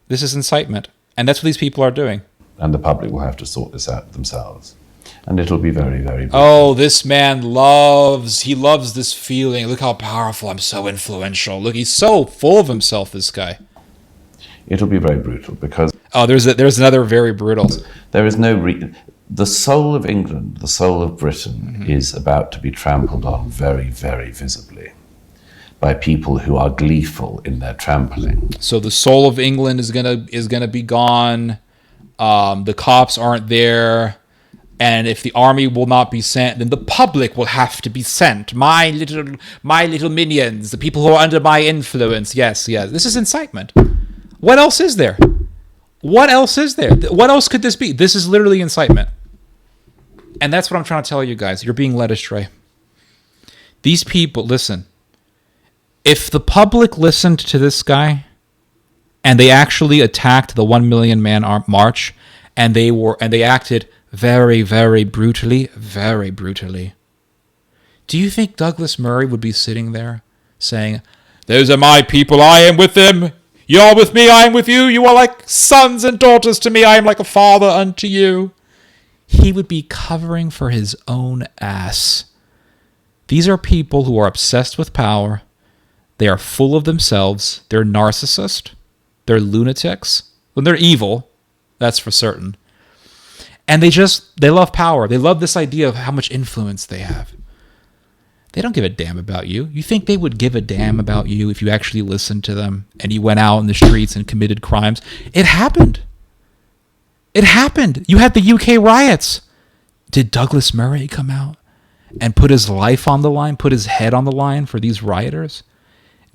This is incitement. And that's what these people are doing. And the public will have to sort this out themselves. And it'll be very, very brutal. Oh, this man loves this feeling. Look how powerful. I'm so influential. Look, he's so full of himself, this guy. It'll be very brutal because... Oh, there's another very brutal. There is no... The soul of England, the soul of Britain, is about to be trampled on very, very visibly by people who are gleeful in their trampling. So the soul of England is gonna be gone. The cops aren't there, and if the army will not be sent, then the public will have to be sent. My little minions, the people who are under my influence. Yes. This is incitement. What else is there? What else is there? What else could this be? This is literally incitement. And that's what I'm trying to tell you guys. You're being led astray. These people, listen. If the public listened to this guy and they actually attacked the 1 million man march and they acted very, very brutally, do you think Douglas Murray would be sitting there saying, "Those are my people, I am with them. You are with me, I am with you. You are like sons and daughters to me. I am like a father unto you"? He would be covering for his own ass. These are people who are obsessed with power. They are full of themselves. They're narcissists. They're lunatics. Well, they're evil. That's for certain. And they love power. They love this idea of how much influence they have. They don't give a damn about you. You think they would give a damn about you if you actually listened to them and you went out in the streets and committed crimes? It happened. It happened. You had the UK riots. Did Douglas Murray come out and put his life on the line, put his head on the line for these rioters?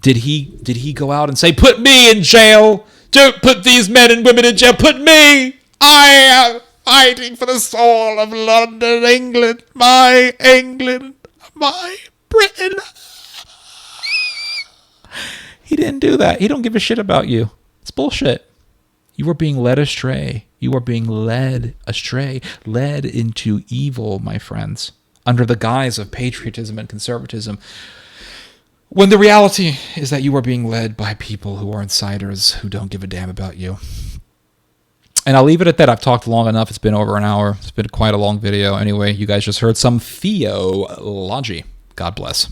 Did he go out and say, "Put me in jail. Don't put these men and women in jail. Put me. I am fighting for the soul of London, England, my Britain"? He didn't do that. He don't give a shit about you. It's bullshit. You are being led astray. You are being led astray, led into evil, my friends, under the guise of patriotism and conservatism, when the reality is that you are being led by people who are insiders who don't give a damn about you. And I'll leave it at that. I've talked long enough. It's been over an hour. It's been quite a long video. Anyway, you guys just heard some theology. God bless.